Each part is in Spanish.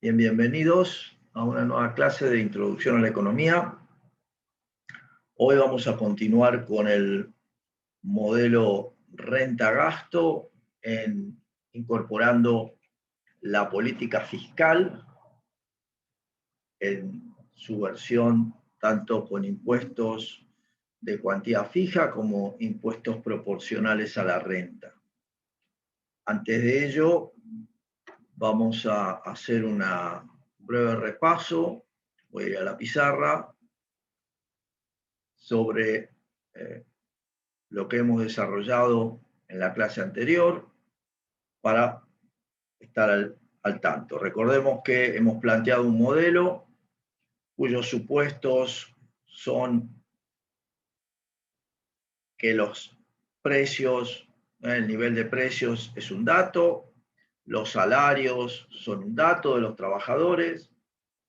Bien, bienvenidos a una nueva clase de Introducción a la Economía. Hoy vamos a continuar con el modelo renta-gasto, incorporando la política fiscal en su versión tanto con impuestos de cuantía fija como impuestos proporcionales a la renta. Antes de ello, vamos a hacer un breve repaso. Voy a ir a la pizarra sobre lo que hemos desarrollado en la clase anterior para estar al tanto. Recordemos que hemos planteado un modelo cuyos supuestos son que los precios, el nivel de precios es un dato, los salarios son un dato de los trabajadores,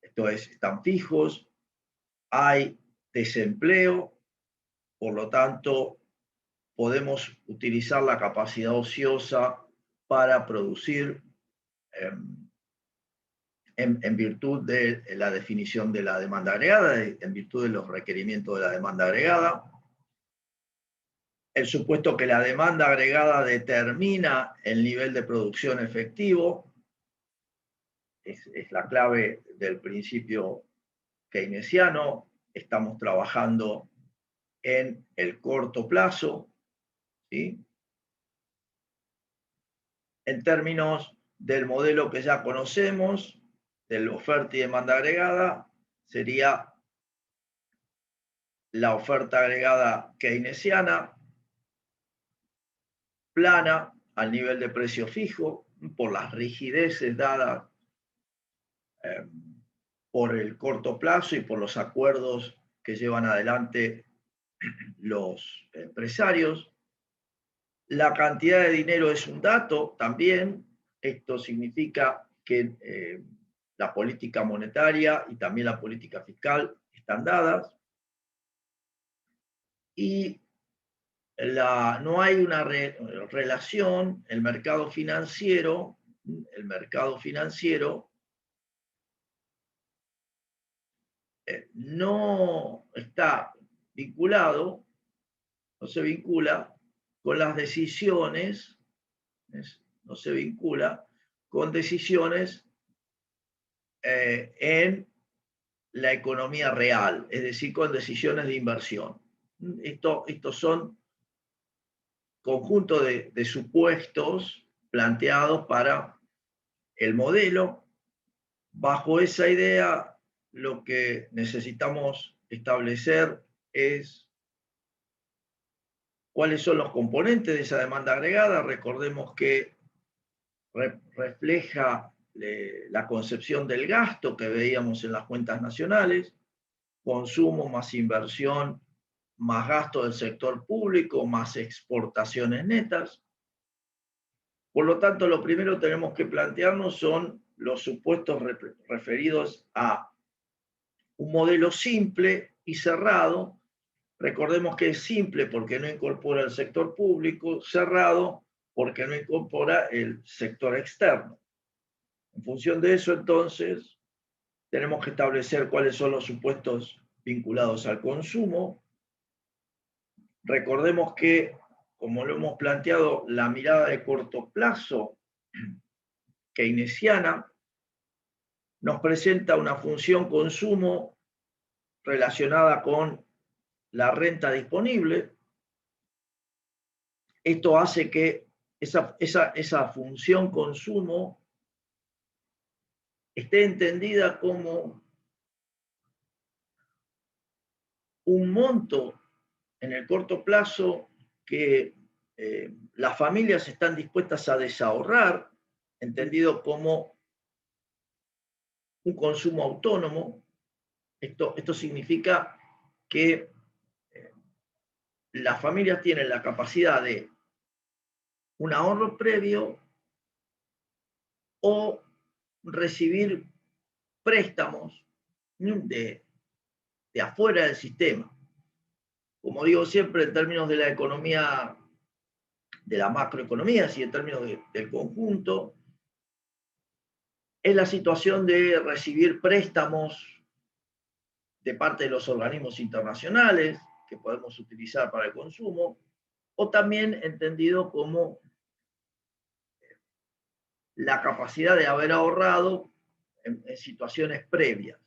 esto es, están fijos, hay desempleo, por lo tanto, podemos utilizar la capacidad ociosa para producir en virtud de la definición de la demanda agregada, en virtud de los requerimientos de la demanda agregada. El supuesto que la demanda agregada determina el nivel de producción efectivo es la clave del principio keynesiano. Estamos trabajando en el corto plazo, ¿sí? En términos del modelo que ya conocemos, de la oferta y demanda agregada, sería la oferta agregada keynesiana, plana, al nivel de precio fijo, por las rigideces dadas eh, por el corto plazo y por los acuerdos que llevan adelante los empresarios. La cantidad de dinero es un dato también. Esto significa que la política monetaria y también la política fiscal están dadas. Y no hay una relación, el mercado financiero no está vinculado, no se vincula con las decisiones, no se vincula con decisiones en la economía real, es decir, con decisiones de inversión. Estos son conjunto de supuestos planteados para el modelo. Bajo esa idea, lo que necesitamos establecer es cuáles son los componentes de esa demanda agregada. Recordemos que refleja la concepción del gasto que veíamos en las cuentas nacionales, consumo más inversión, más gasto del sector público, más exportaciones netas. Por lo tanto, lo primero que tenemos que plantearnos son los supuestos referidos a un modelo simple y cerrado. Recordemos que es simple porque no incorpora el sector público, cerrado porque no incorpora el sector externo. En función de eso, entonces, tenemos que establecer cuáles son los supuestos vinculados al consumo. Recordemos que, como lo hemos planteado, la mirada de corto plazo keynesiana nos presenta una función consumo relacionada con la renta disponible. Esto hace que esa función consumo esté entendida como un monto en el corto plazo que las familias están dispuestas a desahorrar, entendido como un consumo autónomo. Esto significa que las familias tienen la capacidad de un ahorro previo o recibir préstamos de afuera del sistema. Como digo siempre, en términos de la economía, de la macroeconomía, así en términos del conjunto, es la situación de recibir préstamos de parte de los organismos internacionales que podemos utilizar para el consumo, o también entendido como la capacidad de haber ahorrado en situaciones previas.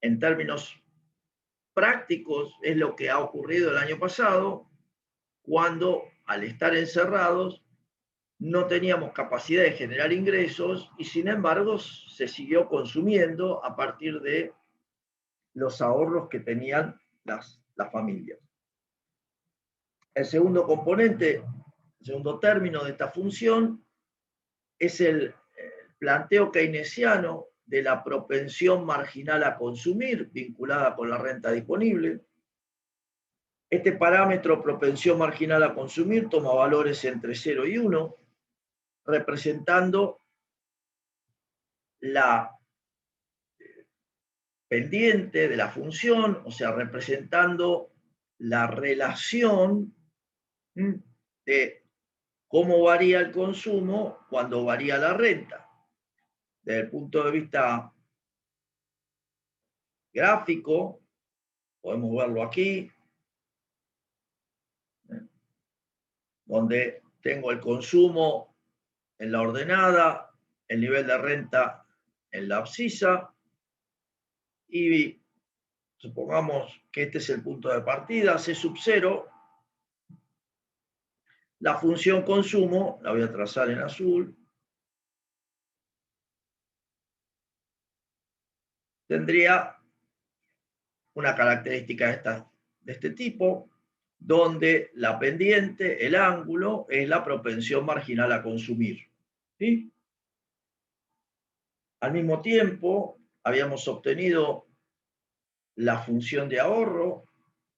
En términos prácticos, es lo que ha ocurrido el año pasado, cuando al estar encerrados no teníamos capacidad de generar ingresos y sin embargo se siguió consumiendo a partir de los ahorros que tenían las familias. El segundo componente, el segundo término de esta función es el planteo keynesiano de la propensión marginal a consumir vinculada con la renta disponible. Este parámetro, propensión marginal a consumir, toma valores entre 0 y 1, representando la pendiente de la función, o sea, representando la relación de cómo varía el consumo cuando varía la renta. Desde el punto de vista gráfico, podemos verlo aquí, donde tengo el consumo en la ordenada, el nivel de renta en la abscisa, y supongamos que este es el punto de partida, C sub 0, la función consumo, la voy a trazar en azul, tendría una característica de este tipo, donde la pendiente, el ángulo, es la propensión marginal a consumir. ¿Sí? Al mismo tiempo, habíamos obtenido la función de ahorro,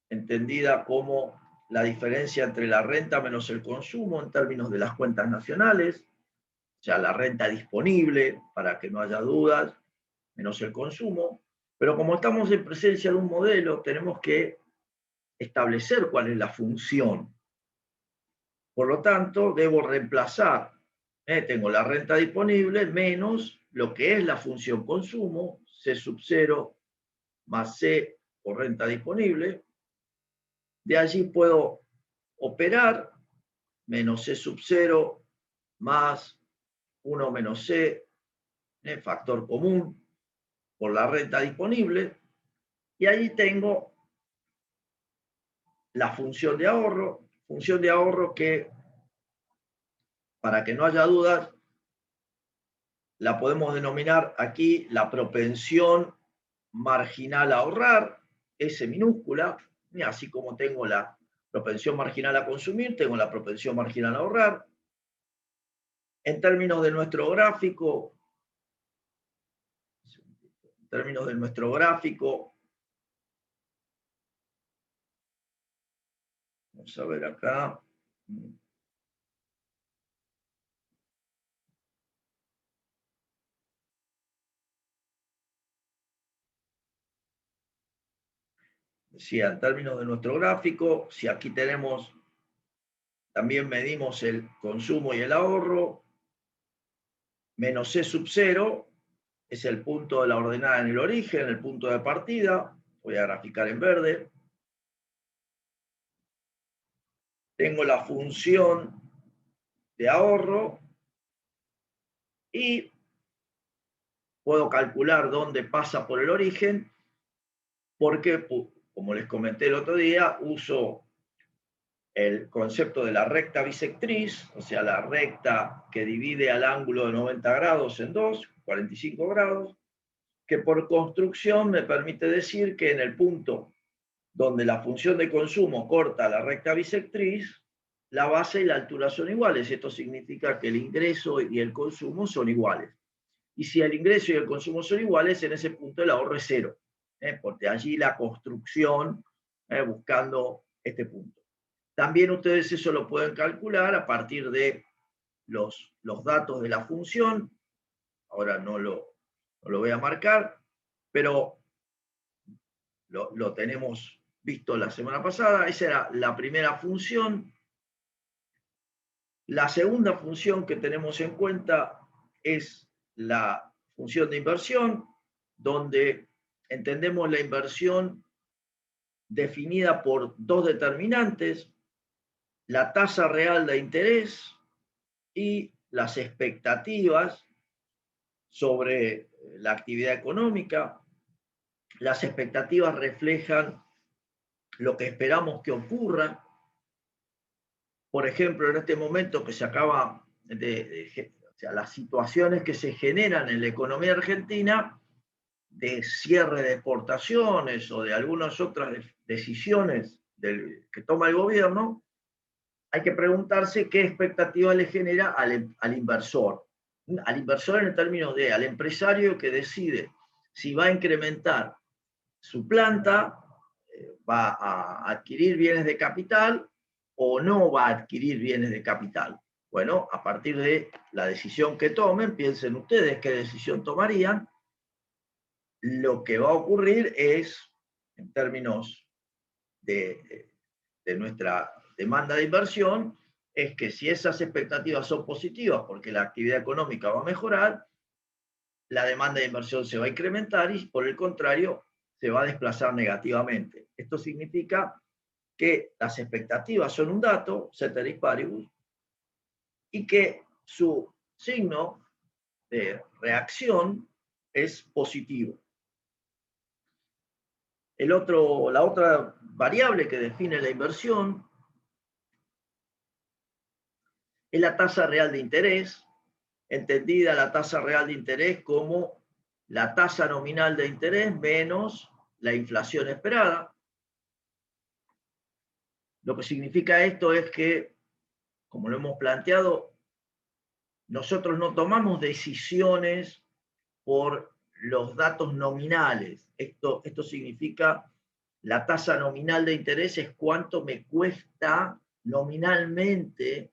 entendida como la diferencia entre la renta menos el consumo en términos de las cuentas nacionales, o sea, la renta disponible, para que no haya dudas, menos el consumo. Pero como estamos en presencia de un modelo, tenemos que establecer cuál es la función. Por lo tanto, debo reemplazar, tengo la renta disponible menos lo que es la función consumo, C sub 0 más C por renta disponible. De allí puedo operar menos C sub 0 más 1 menos C, factor común por la renta disponible, y ahí tengo la función de ahorro que, para que no haya dudas, la podemos denominar aquí la propensión marginal a ahorrar, S minúscula, y así como tengo la propensión marginal a consumir, tengo la propensión marginal a ahorrar. En términos de nuestro gráfico, vamos a ver acá. Decía, en términos de nuestro gráfico, si aquí tenemos, también medimos el consumo y el ahorro, menos C sub 0 es el punto de la ordenada en el origen, el punto de partida. Voy a graficar en verde. Tengo la función de ahorro y puedo calcular dónde pasa por el origen, porque, como les comenté el otro día, uso el concepto de la recta bisectriz, o sea, la recta que divide al ángulo de 90 grados en dos, 45 grados, que por construcción me permite decir que en el punto donde la función de consumo corta la recta bisectriz, la base y la altura son iguales. Esto significa que el ingreso y el consumo son iguales. Y si el ingreso y el consumo son iguales, en ese punto el ahorro es cero. Porque allí la construcción buscando este punto. También ustedes eso lo pueden calcular a partir de los datos de la función. Ahora no lo voy a marcar, pero lo tenemos visto la semana pasada. Esa era la primera función. La segunda función que tenemos en cuenta es la función de inversión, donde entendemos la inversión definida por dos determinantes: la tasa real de interés y las expectativas sobre la actividad económica. Las expectativas reflejan lo que esperamos que ocurra. Por ejemplo, en este momento que se acaba o sea, las situaciones que se generan en la economía argentina de cierre de exportaciones o de algunas otras decisiones que toma el gobierno, hay que preguntarse qué expectativa le genera al inversor. Al inversor en términos de al empresario que decide si va a incrementar su planta, va a adquirir bienes de capital o no va a adquirir bienes de capital. Bueno, a partir de la decisión que tomen, piensen ustedes qué decisión tomarían. Lo que va a ocurrir es, en términos de nuestra demanda de inversión, es que si esas expectativas son positivas porque la actividad económica va a mejorar, la demanda de inversión se va a incrementar y por el contrario se va a desplazar negativamente. Esto significa que las expectativas son un dato, ceteris paribus, y que su signo de reacción es positivo. La otra variable que define la inversión es la tasa real de interés, entendida la tasa real de interés como la tasa nominal de interés menos la inflación esperada. Lo que significa esto es que, como lo hemos planteado, nosotros no tomamos decisiones por los datos nominales. Esto significa la tasa nominal de interés es cuánto me cuesta nominalmente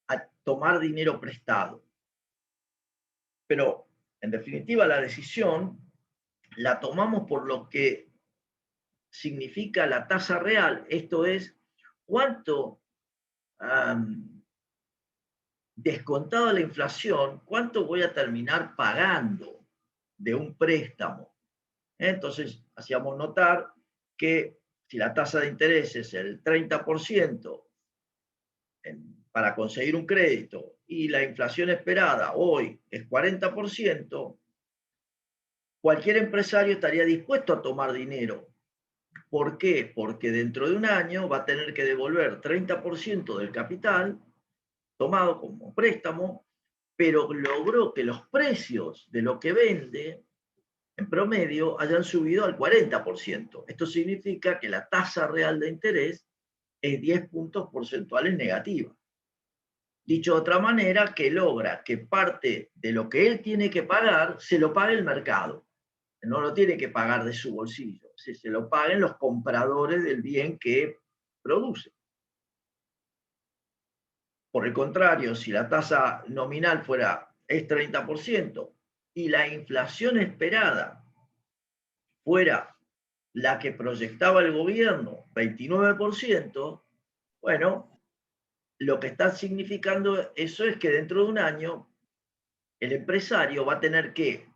a tomar dinero prestado. Pero, en definitiva, la decisión la tomamos por lo que significa la tasa real, esto es, cuánto, descontado la inflación, cuánto voy a terminar pagando de un préstamo. Entonces, hacíamos notar que si la tasa de interés es el 30% para conseguir un crédito y la inflación esperada hoy es 40%, cualquier empresario estaría dispuesto a tomar dinero. ¿Por qué? Porque dentro de un año va a tener que devolver 30% del capital tomado como préstamo, pero logró que los precios de lo que vende en promedio hayan subido al 40%. Esto significa que la tasa real de interés es 10 puntos porcentuales negativa. Dicho de otra manera, que logra que parte de lo que él tiene que pagar se lo pague el mercado. No lo tiene que pagar de su bolsillo, se lo paguen los compradores del bien que produce. Por el contrario, si la tasa nominal es 30% y la inflación esperada fuera la que proyectaba el gobierno, 29%, bueno, lo que está significando eso es que dentro de un año el empresario va a tener que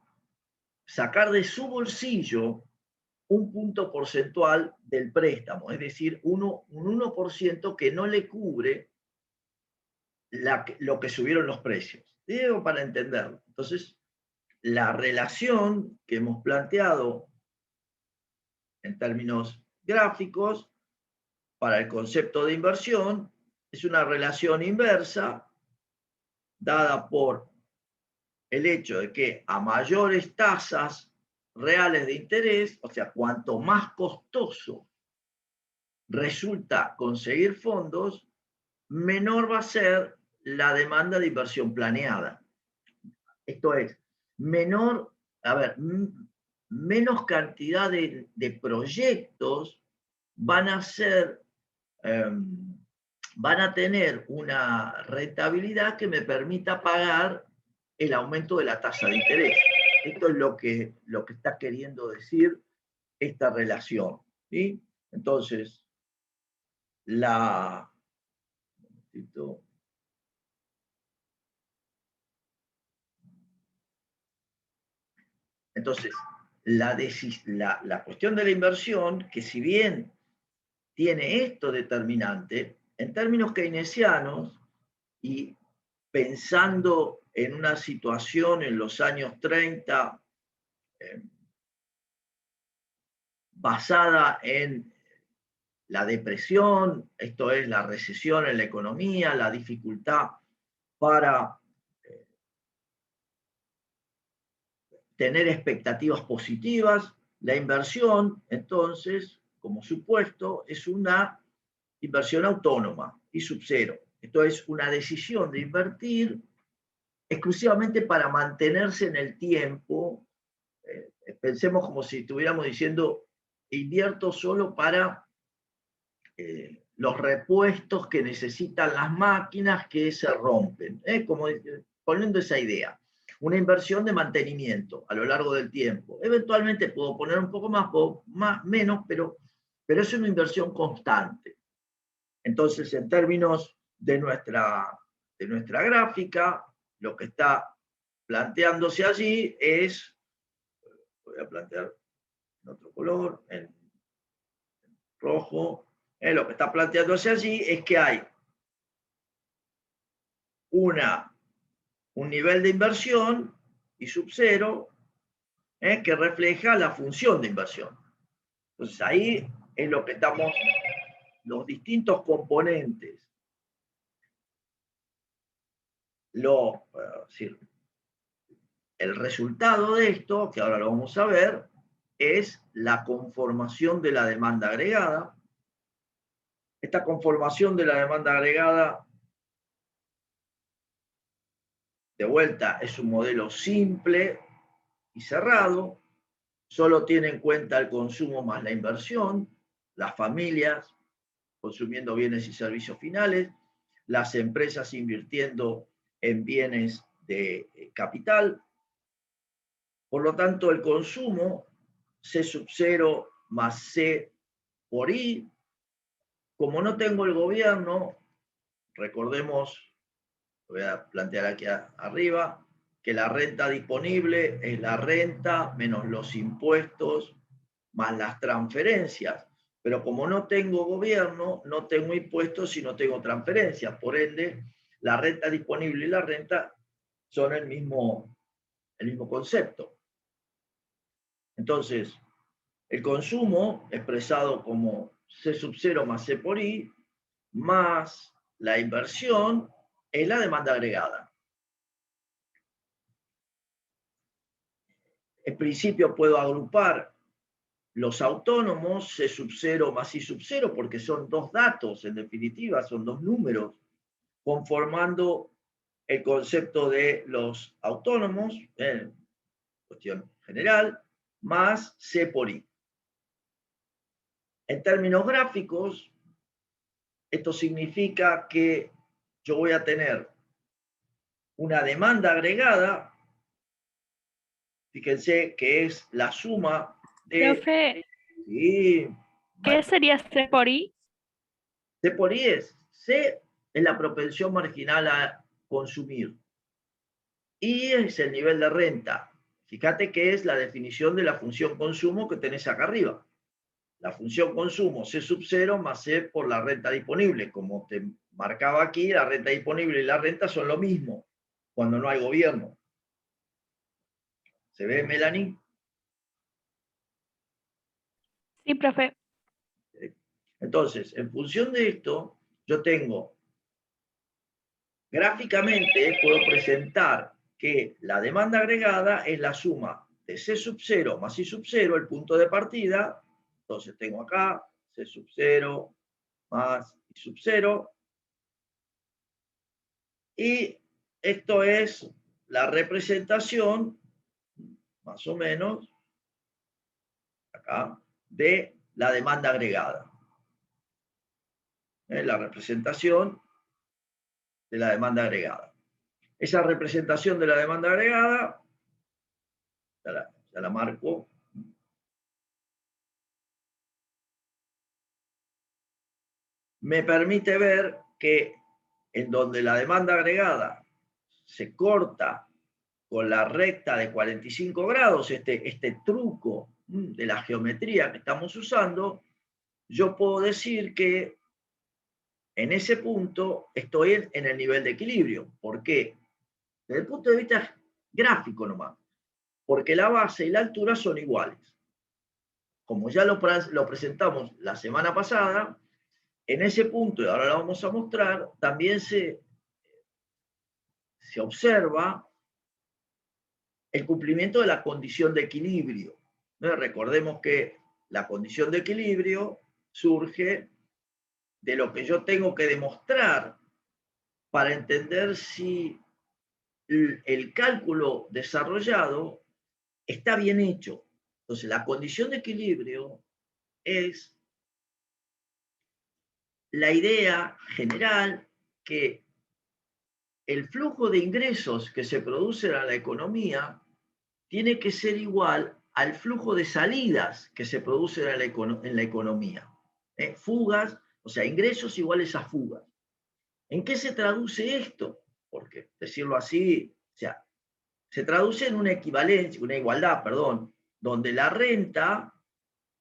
sacar de su bolsillo un punto porcentual del préstamo, es decir, un 1% que no le cubre lo que subieron los precios. Digo para entenderlo. Entonces, la relación que hemos planteado en términos gráficos para el concepto de inversión es una relación inversa dada por el hecho de que a mayores tasas reales de interés, o sea, cuanto más costoso resulta conseguir fondos, menor va a ser la demanda de inversión planeada. Esto es, menos cantidad de proyectos van a ser, van a tener una rentabilidad que me permita pagar el aumento de la tasa de interés. Esto es lo que está queriendo decir esta relación. ¿Sí? Entonces, la... Entonces, la cuestión de la inversión, que si bien tiene esto determinante, en términos keynesianos y pensando en una situación en los años 30 basada en la depresión, esto es la recesión en la economía, la dificultad para tener expectativas positivas, la inversión, entonces, como supuesto, es una inversión autónoma y sub-cero. Esto es una decisión de invertir exclusivamente para mantenerse en el tiempo. Pensemos como si estuviéramos diciendo, invierto solo para los repuestos que necesitan las máquinas que se rompen, como poniendo esa idea. Una inversión de mantenimiento a lo largo del tiempo. Eventualmente puedo poner un poco más menos, pero es una inversión constante. Entonces, en términos de nuestra gráfica, lo que está planteándose allí es, voy a plantear en otro color, en rojo, lo que está planteándose allí es que hay un nivel de inversión y sub-cero que refleja la función de inversión. Entonces ahí es lo que estamos, los distintos componentes, el resultado de esto, que ahora lo vamos a ver, es la conformación de la demanda agregada. Esta conformación de la demanda agregada, de vuelta, es un modelo simple y cerrado, solo tiene en cuenta el consumo más la inversión, las familias consumiendo bienes y servicios finales, las empresas invirtiendo en bienes de capital. Por lo tanto, el consumo, C sub 0 más C por I. Como no tengo el gobierno, recordemos, lo voy a plantear aquí arriba, que la renta disponible es la renta menos los impuestos más las transferencias. Pero como no tengo gobierno, no tengo impuestos y no tengo transferencias. Por ende, la renta disponible y la renta son el mismo concepto. Entonces, el consumo, expresado como C sub 0 más C por I, más la inversión, es la demanda agregada. En principio puedo agrupar los autónomos, C sub 0 más I sub 0, porque son dos datos, en definitiva, son dos números, conformando el concepto de los autónomos, en cuestión general, más C por I. En términos gráficos, esto significa que yo voy a tener una demanda agregada, fíjense que es la suma de... Profe, Sí, ¿qué sería C por I? C por I es, C es la propensión marginal a consumir. I es el nivel de renta. Fíjate que es la definición de la función consumo que tenés acá arriba. La función consumo, C sub 0 más C por la renta disponible. Como te marcaba aquí, la renta disponible y la renta son lo mismo cuando no hay gobierno. ¿Se ve, Melanie? Sí, profe. Entonces, en función de esto, yo tengo, gráficamente, puedo presentar que la demanda agregada es la suma de C sub 0 más I sub 0, el punto de partida. Entonces tengo acá C sub 0 más I sub 0. Y esto es la representación, más o menos, acá, de la demanda agregada. La representación de la demanda agregada. Esa representación de la demanda agregada, ya la marco. Me permite ver que en donde la demanda agregada se corta con la recta de 45 grados, este truco de la geometría que estamos usando, yo puedo decir que en ese punto estoy en el nivel de equilibrio. ¿Por qué? Desde el punto de vista gráfico nomás. Porque la base y la altura son iguales. Como ya lo presentamos la semana pasada, en ese punto, y ahora lo vamos a mostrar, también se observa el cumplimiento de la condición de equilibrio. Recordemos que la condición de equilibrio surge de lo que yo tengo que demostrar para entender si el cálculo desarrollado está bien hecho. Entonces, la condición de equilibrio es la idea general que el flujo de ingresos que se produce en la economía tiene que ser igual al flujo de salidas que se producen en la economía. Fugas, o sea, ingresos iguales a fugas. ¿En qué se traduce esto? Porque decirlo así, o sea, se traduce en una equivalencia, una igualdad, perdón, donde la renta,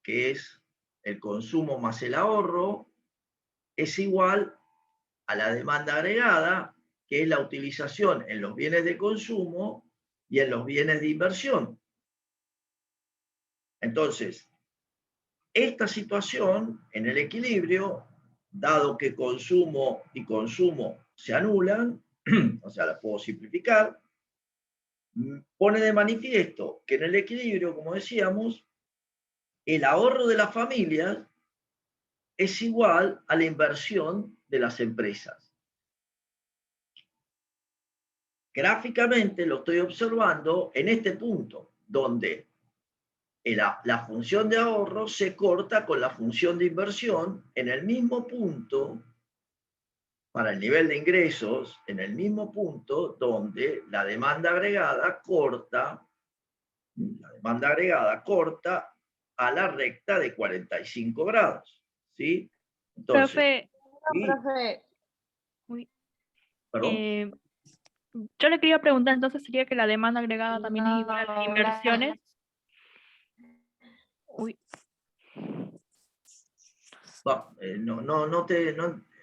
que es el consumo más el ahorro, es igual a la demanda agregada, que es la utilización en los bienes de consumo y en los bienes de inversión. Entonces, esta situación en el equilibrio, dado que consumo y consumo se anulan, o sea, la puedo simplificar, pone de manifiesto que en el equilibrio, como decíamos, el ahorro de las familias es igual a la inversión de las empresas. Gráficamente lo estoy observando en este punto, donde la función de ahorro se corta con la función de inversión en el mismo punto, para el nivel de ingresos, en el mismo punto donde la demanda agregada corta a la recta de 45 grados. ¿Sí? Entonces, Profe, sí, Profe, uy, perdón. yo le quería preguntar, entonces sería que la demanda agregada también es igual a las no, inversiones. Uy,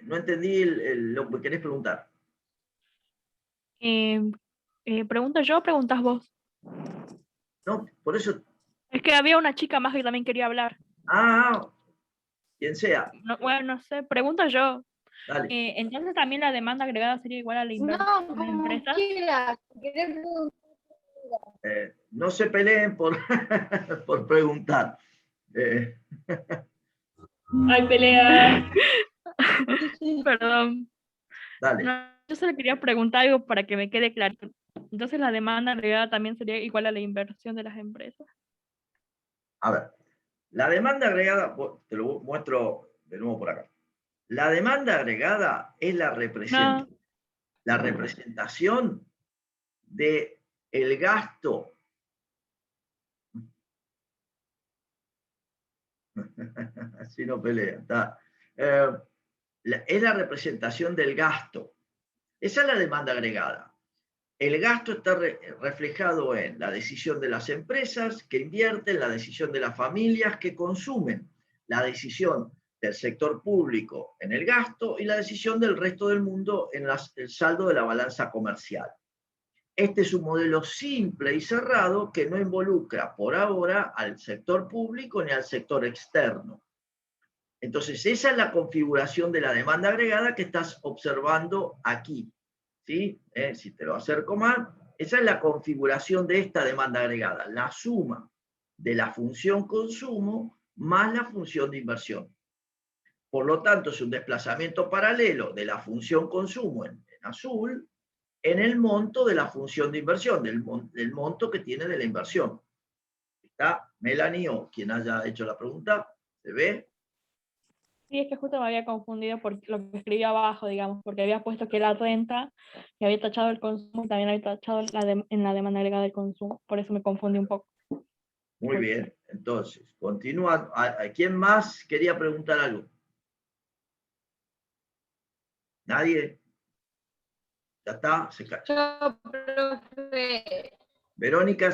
No entendí lo que querés preguntar. ¿pregunto yo o preguntas vos? No, por eso, Es que había una chica más que también quería hablar. quien sea, Bueno, no sé, pregunto yo. dale. Entonces también la demanda agregada sería igual a la no, inversión de las como empresas. quiera. ¿Querés preguntar? No se peleen por, por preguntar. Hay pelea. Perdón. Dale. No, yo solo quería preguntar algo para que me quede claro. Entonces la demanda agregada también sería igual a la inversión de las empresas. A ver, la demanda agregada, te lo muestro de nuevo por acá. La demanda agregada es la No, representación de el gasto. Así no pelea. Está. Es la representación del gasto. Esa es la demanda agregada. El gasto está reflejado en la decisión de las empresas que invierten, la decisión de las familias que consumen, la decisión del sector público en el gasto y la decisión del resto del mundo en el saldo de la balanza comercial. Este es un modelo simple y cerrado que no involucra por ahora al sector público ni al sector externo. Entonces, esa es la configuración de la demanda agregada que estás observando aquí. ¿Sí? Si te lo acerco más, esa es la configuración de esta demanda agregada, la suma de la función consumo más la función de inversión. Por lo tanto, es un desplazamiento paralelo de la función consumo en azul en el monto de la función de inversión, del monto que tiene de la inversión. ¿Está Melanie o quien haya hecho la pregunta? ¿Se ve? sí, es que justo me había confundido por lo que escribí abajo, digamos, porque había puesto que la renta y había tachado el consumo y también había tachado en la demanda agregada del consumo. Por eso me confundí un poco. Muy bien, entonces, continúa. ¿Quién más quería preguntar algo? ¿Nadie? ¿Ya está? Yo, profe, Verónica,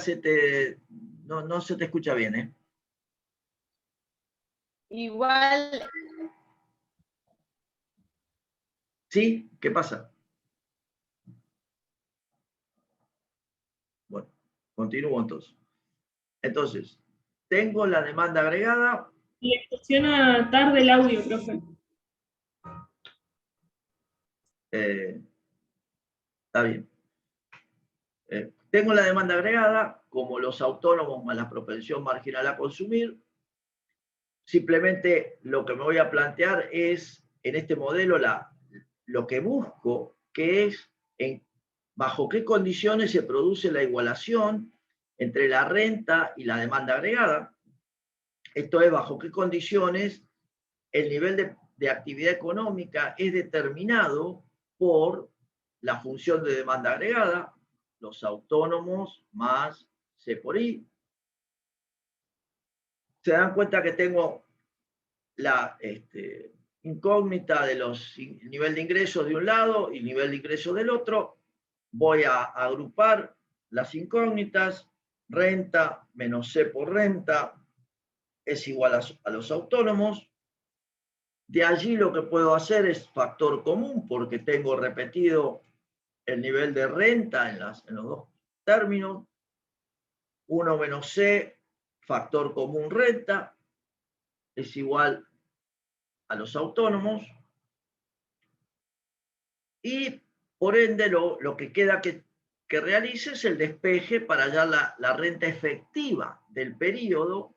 no se te escucha bien, ¿eh? Igual, ¿Sí? ¿Qué pasa? Bueno, continúo entonces. Entonces, tengo la demanda agregada. Y estaciona tarde el audio, profe. Está bien. Tengo la demanda agregada, como los autónomos más la propensión marginal a consumir. Simplemente lo que me voy a plantear es, en este modelo, lo que busco, que es bajo qué condiciones se produce la igualación entre la renta y la demanda agregada. Esto es, bajo qué condiciones el nivel de actividad económica es determinado por la función de demanda agregada, los autónomos más C por I. Se dan cuenta que tengo la incógnita de nivel de ingresos de un lado y nivel de ingresos del otro. Voy a agrupar las incógnitas. Renta menos C por renta es igual a los autónomos. De allí lo que puedo hacer es factor común, porque tengo repetido el nivel de renta en los dos términos. 1 menos C, factor común renta, es igual a los autónomos. Y por ende lo que queda que realice es el despeje para hallar la renta efectiva del periodo.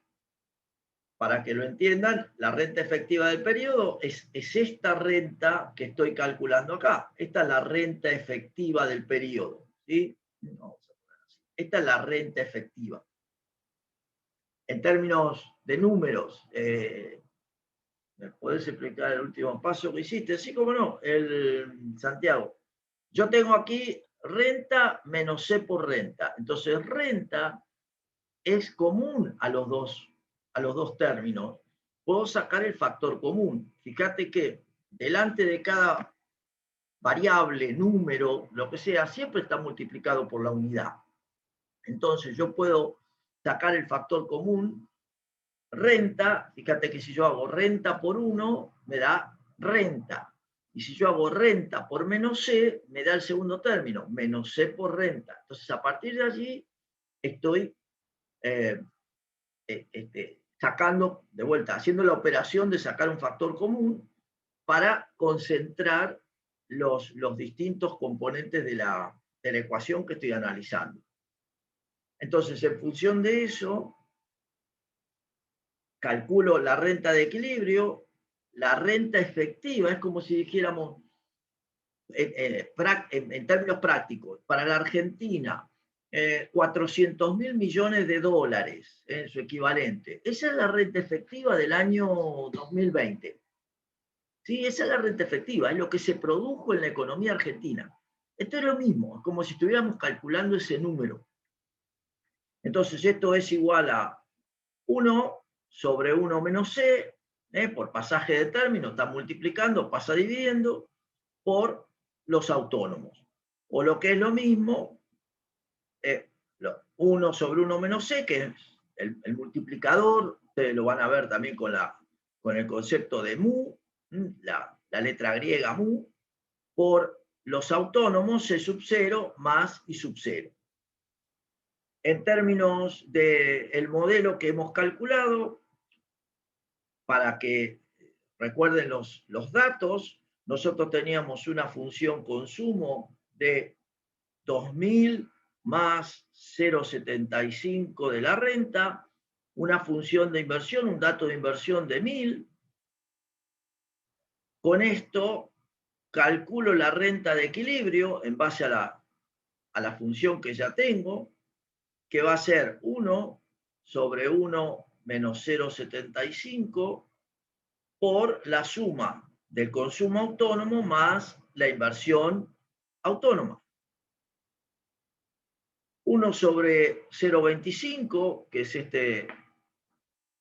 Para que lo entiendan, la renta efectiva del periodo es esta renta que estoy calculando acá. Esta es la renta efectiva del periodo, ¿sí? Esta es la renta efectiva. En términos de números, ¿me podés explicar el último paso que hiciste? Sí, cómo no, Santiago. Yo tengo aquí renta menos C por renta. Entonces, renta es común a los dos términos. Puedo sacar el factor común. Fíjate que delante de cada variable, número, lo que sea, siempre está multiplicado por la unidad. Entonces yo puedo sacar el factor común. Renta, fíjate que si yo hago renta por 1, me da renta. Y si yo hago renta por menos C, me da el segundo término, menos C por renta. Entonces a partir de allí estoy sacando, de vuelta, haciendo la operación de sacar un factor común para concentrar los distintos componentes de la ecuación que estoy analizando. Entonces, en función de eso, calculo la renta de equilibrio, la renta efectiva, es como si dijéramos, en términos prácticos, para la Argentina, 400.000 millones de dólares en su equivalente. Esa es la renta efectiva del año 2020. ¿Sí? Esa es la renta efectiva, es lo que se produjo en la economía argentina. Esto es lo mismo, es como si estuviéramos calculando ese número. Entonces, esto es igual a 1 sobre 1 menos C, por pasaje de término, está multiplicando, pasa dividiendo, por los autónomos. O lo que es lo mismo, 1 sobre 1 menos C, que es el multiplicador, ustedes lo van a ver también con el concepto de mu, la letra griega mu, por los autónomos C sub 0 más I sub 0. En términos del modelo que hemos calculado, para que recuerden los datos, nosotros teníamos una función consumo de 2.000 más 0,75 de la renta, una función de inversión, un dato de inversión de 1.000. Con esto calculo la renta de equilibrio en base a la función que ya tengo, que va a ser 1 sobre 1 menos 0,75 por la suma del consumo autónomo más la inversión autónoma. 1 sobre 0,25, que es este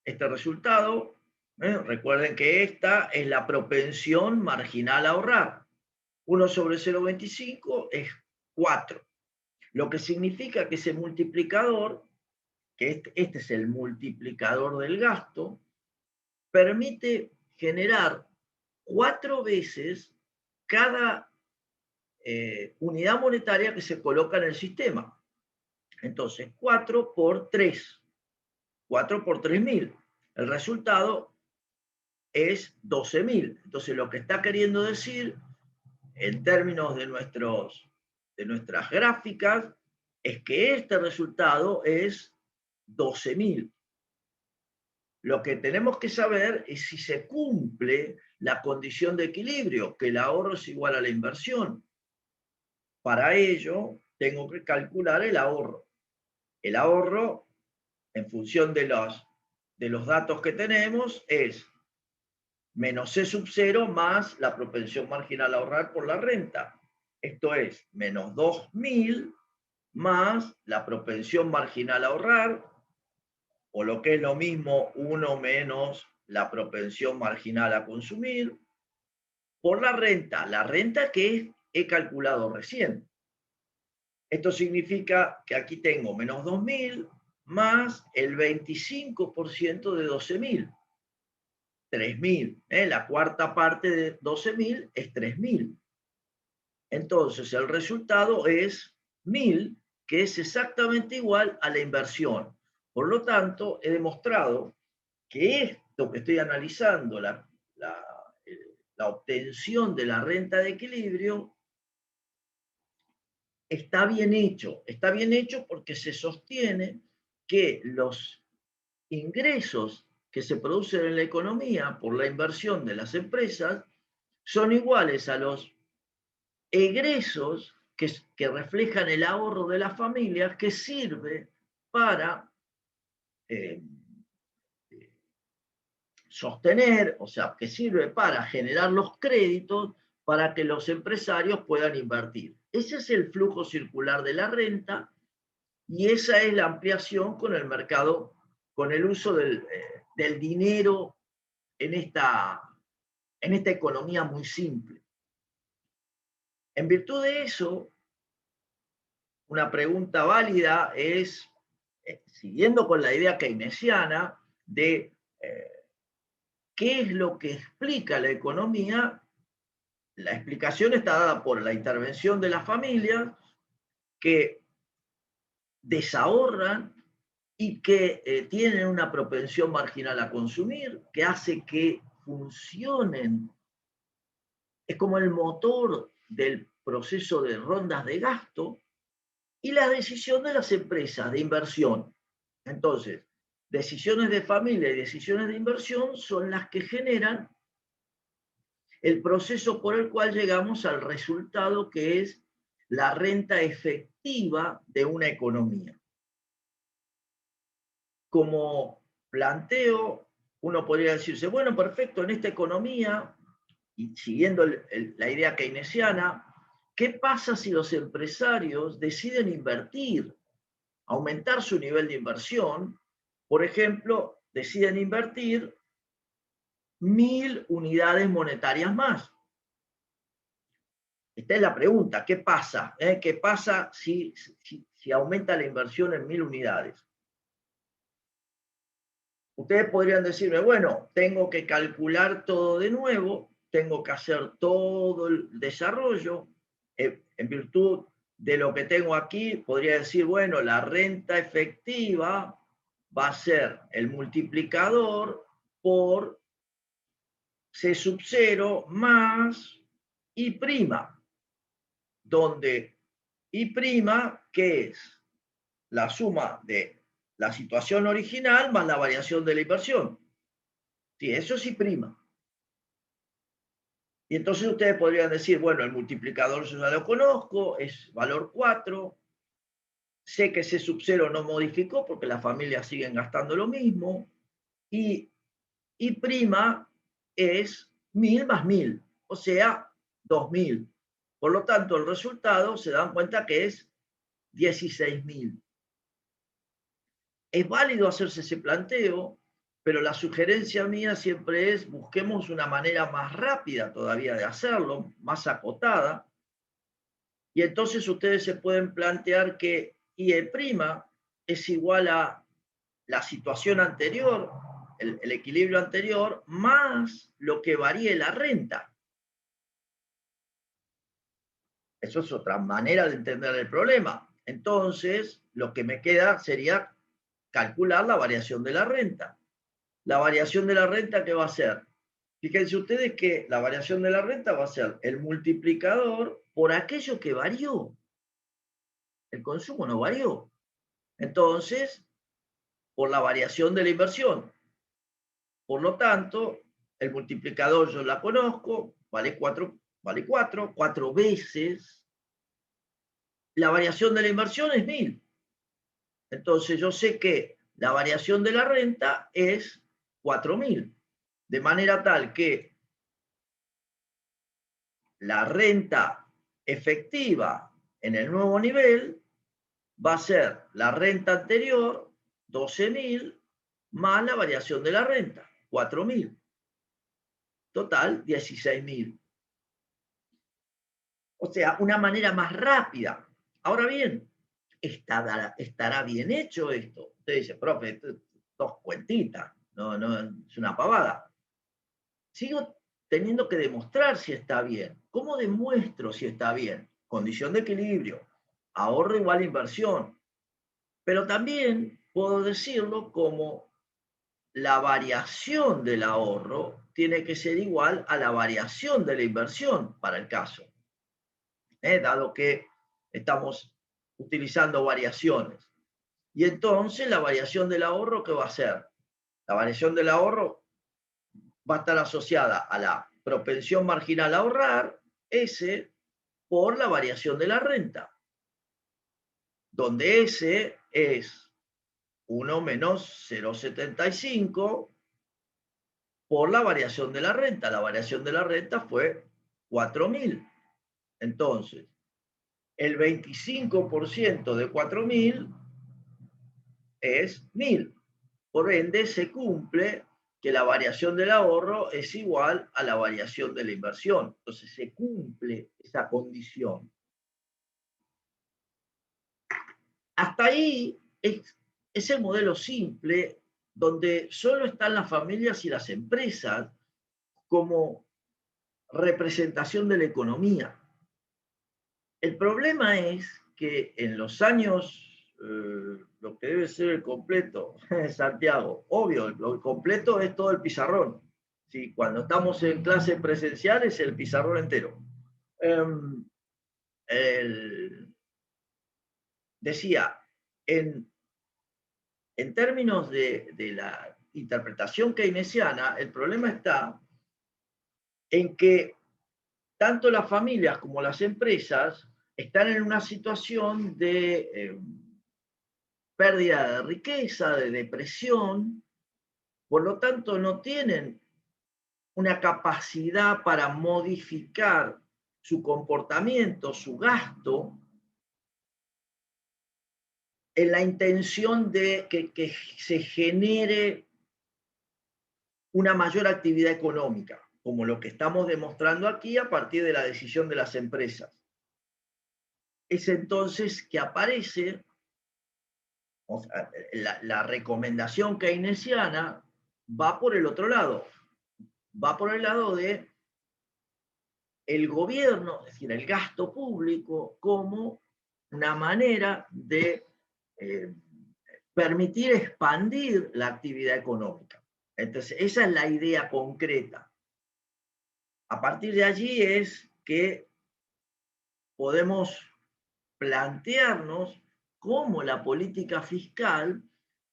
resultado. Recuerden que esta es la propensión marginal a ahorrar. 1 sobre 0,25 es 4. Lo que significa que ese multiplicador, que este es el multiplicador del gasto, permite generar 4 veces cada unidad monetaria que se coloca en el sistema. Entonces, 4 por 3. 4 por 3.000. El resultado es 12.000. Entonces, lo que está queriendo decir, en términos de nuestras gráficas, es que este resultado es 12.000. Lo que tenemos que saber es si se cumple la condición de equilibrio, que el ahorro es igual a la inversión. Para ello, tengo que calcular el ahorro. El ahorro, en función de los datos que tenemos, es menos C sub 0 más la propensión marginal a ahorrar por la renta. Esto es menos 2.000 más la propensión marginal a ahorrar, o lo que es lo mismo, 1 menos la propensión marginal a consumir, por la renta que he calculado recién. Esto significa que aquí tengo menos 2.000 más el 25% de 12.000. 3.000. La cuarta parte de 12.000 es 3.000. Entonces, el resultado es 1.000, que es exactamente igual a la inversión. Por lo tanto, he demostrado que esto que estoy analizando, la obtención de la renta de equilibrio, está bien hecho. Está bien hecho porque se sostiene que los ingresos que se producen en la economía por la inversión de las empresas son iguales a los egresos que reflejan el ahorro de las familias, que sirve para sostener, o sea, que sirve para generar los créditos para que los empresarios puedan invertir. Ese es el flujo circular de la renta, y esa es la ampliación con el mercado, con el uso del dinero en esta economía muy simple. En virtud de eso, una pregunta válida es, siguiendo con la idea keynesiana de qué es lo que explica la economía, la explicación está dada por la intervención de las familias que desahorran y que tienen una propensión marginal a consumir, que hace que funcionen. Es como el motor del proceso de rondas de gasto, y la decisión de las empresas de inversión. Entonces, decisiones de familia y decisiones de inversión son las que generan el proceso por el cual llegamos al resultado, que es la renta efectiva de una economía. Como planteo, uno podría decirse, bueno, perfecto, en esta economía, y siguiendo la idea keynesiana, ¿qué pasa si los empresarios deciden invertir, aumentar su nivel de inversión? Por ejemplo, deciden invertir 1.000 unidades monetarias más. Esta es la pregunta, ¿qué pasa? ¿Qué pasa si aumenta la inversión en 1.000 unidades? Ustedes podrían decirme, bueno, tengo que calcular todo de nuevo, tengo que hacer todo el desarrollo. En virtud de lo que tengo aquí, podría decir, bueno, la renta efectiva va a ser el multiplicador por C sub 0 más I', donde I', ¿qué es? La suma de la situación original más la variación de la inversión. Sí, eso es I'. Y entonces ustedes podrían decir, bueno, el multiplicador yo ya lo conozco, es valor 4, sé que C sub 0 no modificó porque las familias siguen gastando lo mismo, y I' es 1.000 más 1.000, o sea, 2.000. Por lo tanto, el resultado, se dan cuenta que es 16.000. Es válido hacerse ese planteo, pero la sugerencia mía siempre es, busquemos una manera más rápida todavía de hacerlo, más acotada, Y entonces ustedes se pueden plantear que IE' es igual a la situación anterior, el equilibrio anterior, más lo que varíe la renta. Eso es otra manera de entender el problema. Entonces, lo que me queda sería calcular la variación de la renta. La variación de la renta, ¿qué va a ser? Fíjense ustedes que la variación de la renta va a ser el multiplicador por aquello que varió. El consumo no varió. Entonces, por la variación de la inversión. Por lo tanto, el multiplicador yo la conozco, vale 4 veces. La variación de la inversión es 1000. Entonces yo sé que la variación de la renta es 4000. De manera tal que la renta efectiva en el nuevo nivel va a ser la renta anterior, 12.000, más la variación de la renta, 4.000. Total, 16.000. O sea, una manera más rápida. Ahora bien, ¿estará bien hecho esto? Usted dice, profe, dos cuentitas, no, es una pavada. Sigo teniendo que demostrar si está bien. ¿Cómo demuestro si está bien? Condición de equilibrio, ahorro igual inversión. Pero también puedo decirlo como la variación del ahorro tiene que ser igual a la variación de la inversión para el caso. Dado que estamos utilizando variaciones. Y entonces la variación del ahorro, ¿qué va a ser? La variación del ahorro va a estar asociada a la propensión marginal a ahorrar, S, por la variación de la renta, donde S es 1 menos 0,75 por la variación de la renta. La variación de la renta fue 4.000. Entonces, el 25% de 4.000 es 1.000. Por ende, se cumple que la variación del ahorro es igual a la variación de la inversión. Entonces, se cumple esa condición. Hasta ahí es el modelo simple donde solo están las familias y las empresas como representación de la economía. El problema es que en los años, lo que debe ser el completo, Santiago, obvio, el completo es todo el pizarrón. ¿Sí? Cuando estamos en clases presenciales, el pizarrón entero. Decía, en términos de la interpretación keynesiana, el problema está en que tanto las familias como las empresas están en una situación de pérdida de riqueza, de depresión, por lo tanto no tienen una capacidad para modificar su comportamiento, su gasto, en la intención de que se genere una mayor actividad económica, como lo que estamos demostrando aquí a partir de la decisión de las empresas. Es entonces que aparece la recomendación keynesiana, va por el otro lado, va por el lado de el gobierno, es decir, el gasto público, como una manera de permitir expandir la actividad económica. Entonces, esa es la idea concreta. A partir de allí es que podemos plantearnos cómo la política fiscal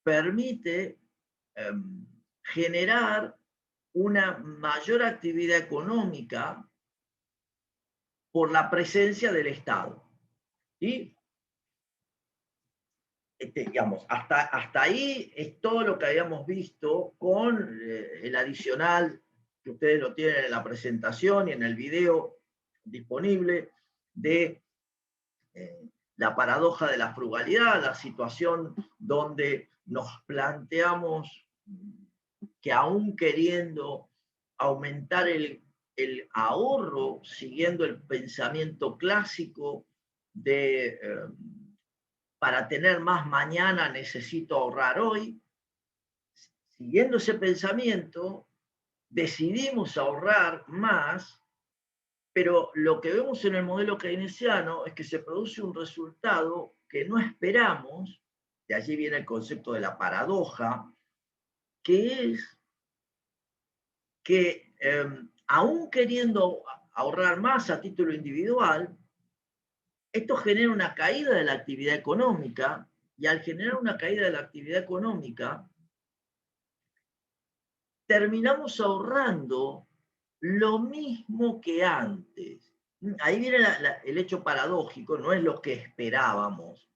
permite generar una mayor actividad económica por la presencia del Estado. ¿Sí? Digamos, hasta ahí es todo lo que habíamos visto con el adicional, que ustedes lo tienen en la presentación y en el video disponible, de la paradoja de la frugalidad, la situación donde nos planteamos que aún queriendo aumentar el ahorro, siguiendo el pensamiento clásico, para tener más mañana necesito ahorrar hoy. Siguiendo ese pensamiento, decidimos ahorrar más, pero lo que vemos en el modelo keynesiano es que se produce un resultado que no esperamos, de allí viene el concepto de la paradoja, que es que aún queriendo ahorrar más a título individual, esto genera una caída de la actividad económica, y al generar una caída de la actividad económica, terminamos ahorrando lo mismo que antes. Ahí viene el hecho paradójico, no es lo que esperábamos.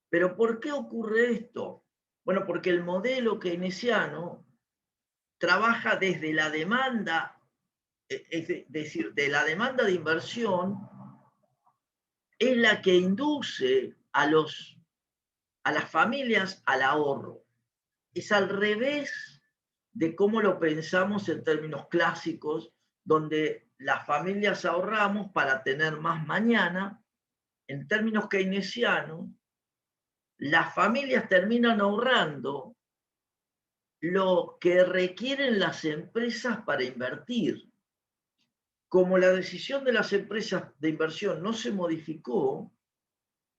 Pero ¿por qué ocurre esto? Bueno, porque el modelo keynesiano trabaja desde la demanda, es decir, de la demanda de inversión, es la que induce a las familias al ahorro. Es al revés de cómo lo pensamos en términos clásicos, donde las familias ahorramos para tener más mañana. En términos keynesianos, las familias terminan ahorrando lo que requieren las empresas para invertir. Como la decisión de las empresas de inversión no se modificó,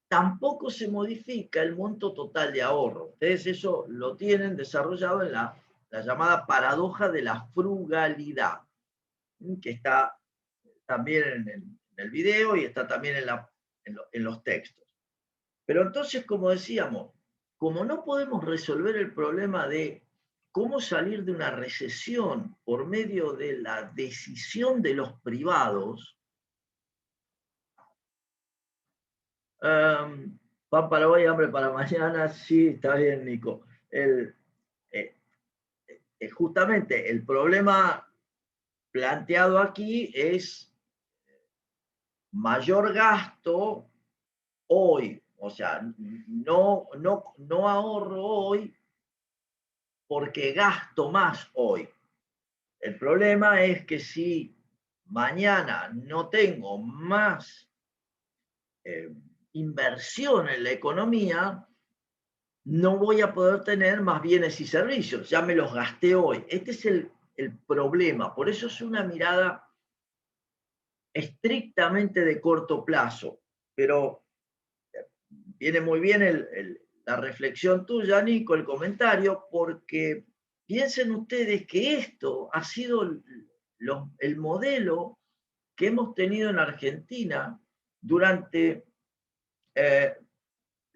tampoco se modifica el monto total de ahorro. Ustedes eso lo tienen desarrollado en la llamada paradoja de la frugalidad, que está también en el video y está también en los textos. Pero entonces, como decíamos, como no podemos resolver el problema de cómo salir de una recesión por medio de la decisión de los privados, pan para hoy, hambre para mañana, sí, está bien, Nico. Justamente el problema planteado aquí es mayor gasto hoy, o sea, no ahorro hoy porque gasto más hoy. El problema es que si mañana no tengo más inversión en la economía, no voy a poder tener más bienes y servicios, ya me los gasté hoy. Este es el problema, por eso es una mirada estrictamente de corto plazo, pero viene muy bien la reflexión tuya, Nico, el comentario, porque piensen ustedes que esto ha sido el modelo que hemos tenido en Argentina durante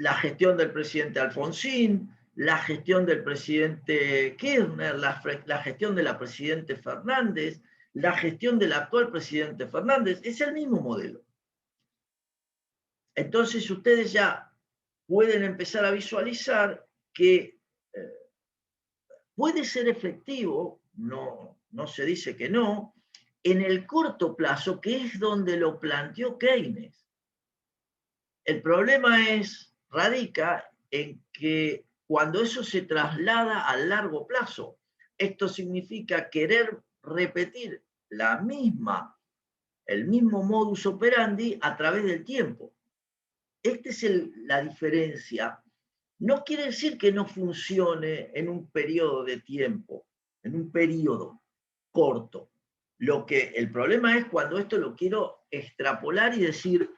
la gestión del presidente Alfonsín, la gestión del presidente Kirchner, la gestión de la presidenta Fernández, la gestión del actual presidente Fernández. Es el mismo modelo. Entonces ustedes ya pueden empezar a visualizar que puede ser efectivo, no se dice que no, en el corto plazo, que es donde lo planteó Keynes. El problema radica en que cuando eso se traslada al largo plazo, esto significa querer repetir el mismo modus operandi a través del tiempo. Esta es la diferencia. No quiere decir que no funcione en un periodo de tiempo, en un periodo corto. El problema es cuando esto lo quiero extrapolar y decir,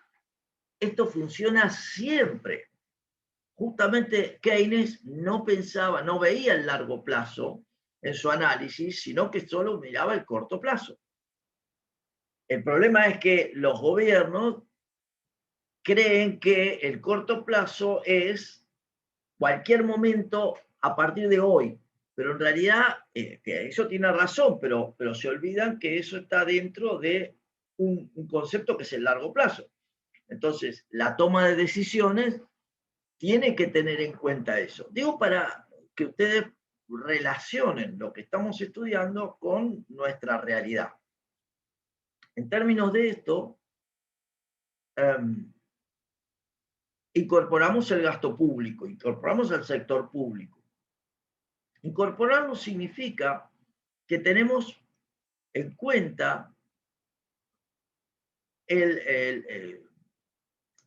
esto funciona siempre. Justamente Keynes no pensaba, no veía el largo plazo en su análisis, sino que solo miraba el corto plazo. El problema es que los gobiernos creen que el corto plazo es cualquier momento a partir de hoy, pero en realidad que eso tiene razón, pero se olvidan que eso está dentro de un concepto que es el largo plazo. Entonces, la toma de decisiones tiene que tener en cuenta eso. Digo para que ustedes relacionen lo que estamos estudiando con nuestra realidad. En términos de esto, incorporamos el gasto público, incorporamos el sector público. Incorporarlo significa que tenemos en cuenta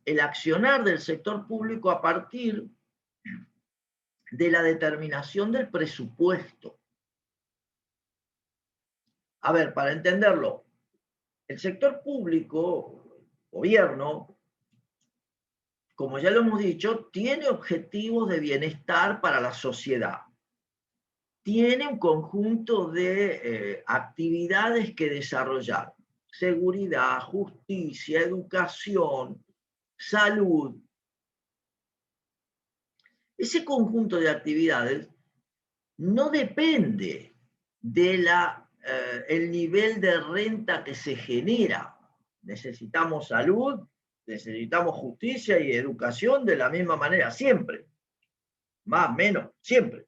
el accionar del sector público a partir de la determinación del presupuesto. A ver, para entenderlo, el sector público, gobierno, como ya lo hemos dicho, tiene objetivos de bienestar para la sociedad. Tiene un conjunto de actividades que desarrollar. Seguridad, justicia, educación, salud. Ese conjunto de actividades no depende de el nivel de renta que se genera. Necesitamos salud, necesitamos justicia y educación de la misma manera, siempre. Más, menos, siempre.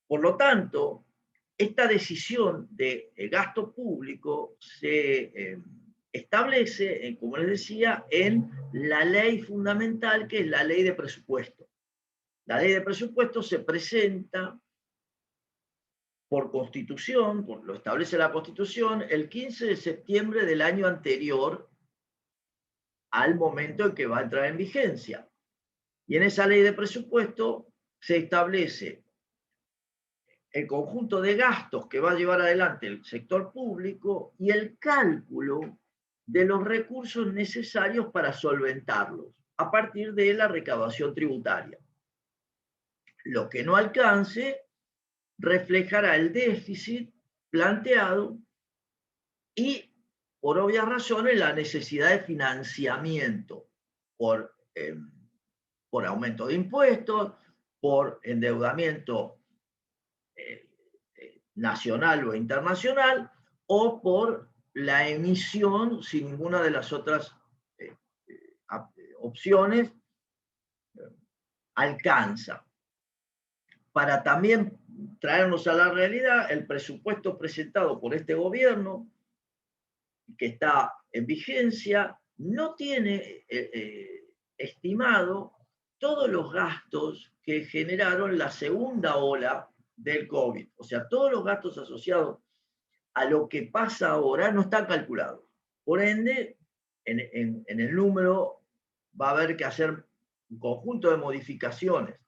Por lo tanto, esta decisión de gasto público se establece, como les decía, en la ley fundamental, que es la ley de presupuesto. La ley de presupuesto se presenta por Constitución, lo establece la Constitución, el 15 de septiembre del año anterior al momento en que va a entrar en vigencia. Y en esa ley de presupuesto se establece el conjunto de gastos que va a llevar adelante el sector público y el cálculo de los recursos necesarios para solventarlos a partir de la recaudación tributaria. Lo que no alcance reflejará el déficit planteado y, por obvias razones, la necesidad de financiamiento por aumento de impuestos, por endeudamiento nacional o internacional, o por la emisión, si ninguna de las otras opciones alcanza. Para también traernos a la realidad, el presupuesto presentado por este gobierno, que está en vigencia, no tiene estimado todos los gastos que generaron la segunda ola del COVID. O sea, todos los gastos asociados a lo que pasa ahora no están calculados. Por ende, en el número va a haber que hacer un conjunto de modificaciones.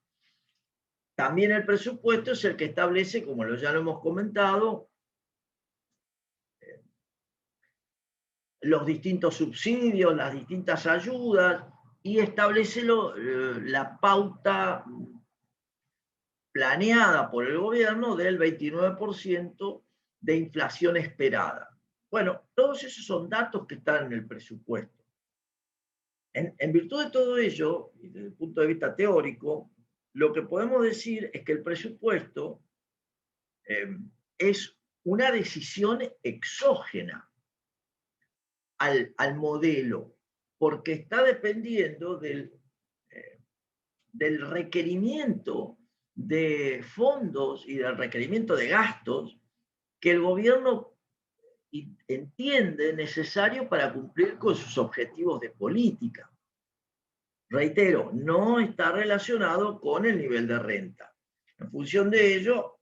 También el presupuesto es el que establece, como ya lo hemos comentado, los distintos subsidios, las distintas ayudas, y establece la pauta planeada por el gobierno del 29% de inflación esperada. Bueno, todos esos son datos que están en el presupuesto. En virtud de todo ello, y desde el punto de vista teórico, lo que podemos decir es que el presupuesto es una decisión exógena al modelo, porque está dependiendo del requerimiento de fondos y del requerimiento de gastos que el gobierno entiende necesario para cumplir con sus objetivos de política. Reitero, no está relacionado con el nivel de renta. En función de ello,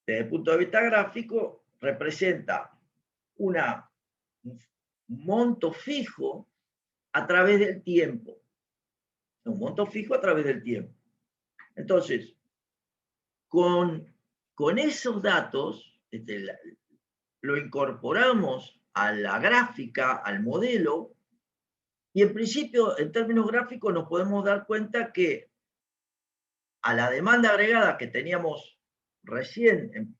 desde el punto de vista gráfico, representa un monto fijo a través del tiempo. Un monto fijo a través del tiempo. Entonces, con esos datos, lo incorporamos a la gráfica, al modelo, y en principio, en términos gráficos, nos podemos dar cuenta que a la demanda agregada que teníamos recién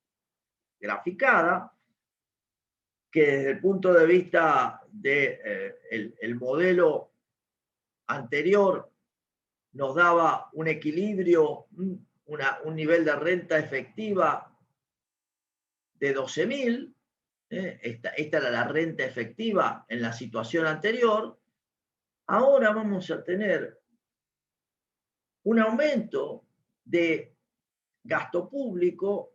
graficada, que desde el punto de vista del modelo anterior nos daba un equilibrio, un nivel de renta efectiva de 12.000, esta era la renta efectiva en la situación anterior. Ahora vamos a tener un aumento de gasto público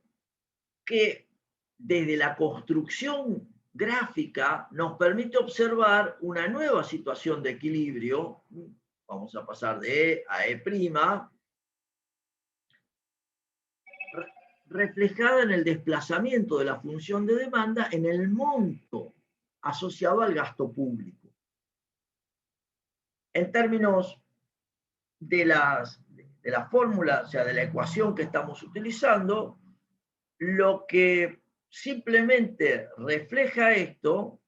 que desde la construcción gráfica nos permite observar una nueva situación de equilibrio. Vamos a pasar de E a E', reflejada en el desplazamiento de la función de demanda en el monto asociado al gasto público. En términos de la fórmula, o sea, de la ecuación que estamos utilizando, lo que simplemente refleja esto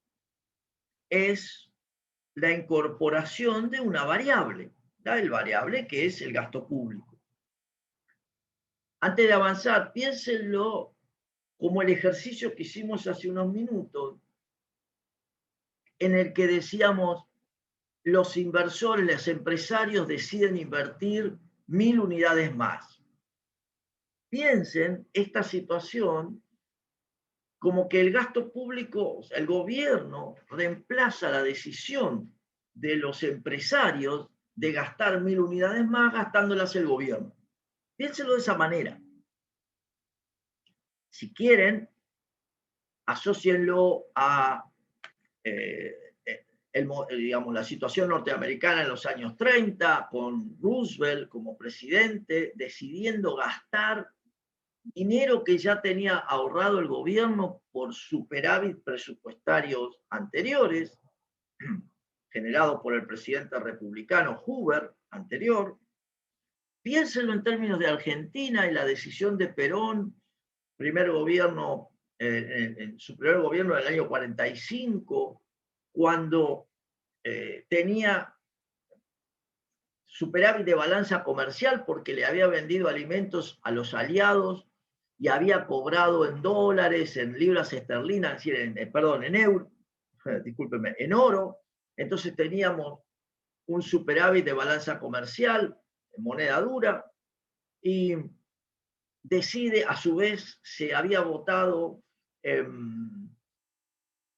es la incorporación de una variable, ¿да? El variable que es el gasto público. Antes de avanzar, piénsenlo como el ejercicio que hicimos hace unos minutos, en el que decíamos, los inversores, los empresarios deciden invertir 1000 unidades más. Piensen esta situación como que el gasto público, o sea, el gobierno reemplaza la decisión de los empresarios de gastar 1000 unidades más gastándolas el gobierno. Piénsenlo de esa manera. Si quieren, asócienlo a digamos, la situación norteamericana en los años 30, con Roosevelt como presidente, decidiendo gastar dinero que ya tenía ahorrado el gobierno por superávit presupuestarios anteriores, generado por el presidente republicano Hoover anterior. Piénsenlo en términos de Argentina y la decisión de Perón, primer gobierno, en su primer gobierno del año 45, cuando tenía superávit de balanza comercial porque le había vendido alimentos a los aliados y había cobrado en dólares, en libras esterlinas, es decir, en euros, discúlpenme, en oro. Entonces teníamos un superávit de balanza comercial en moneda dura y decide, a su vez, se había votado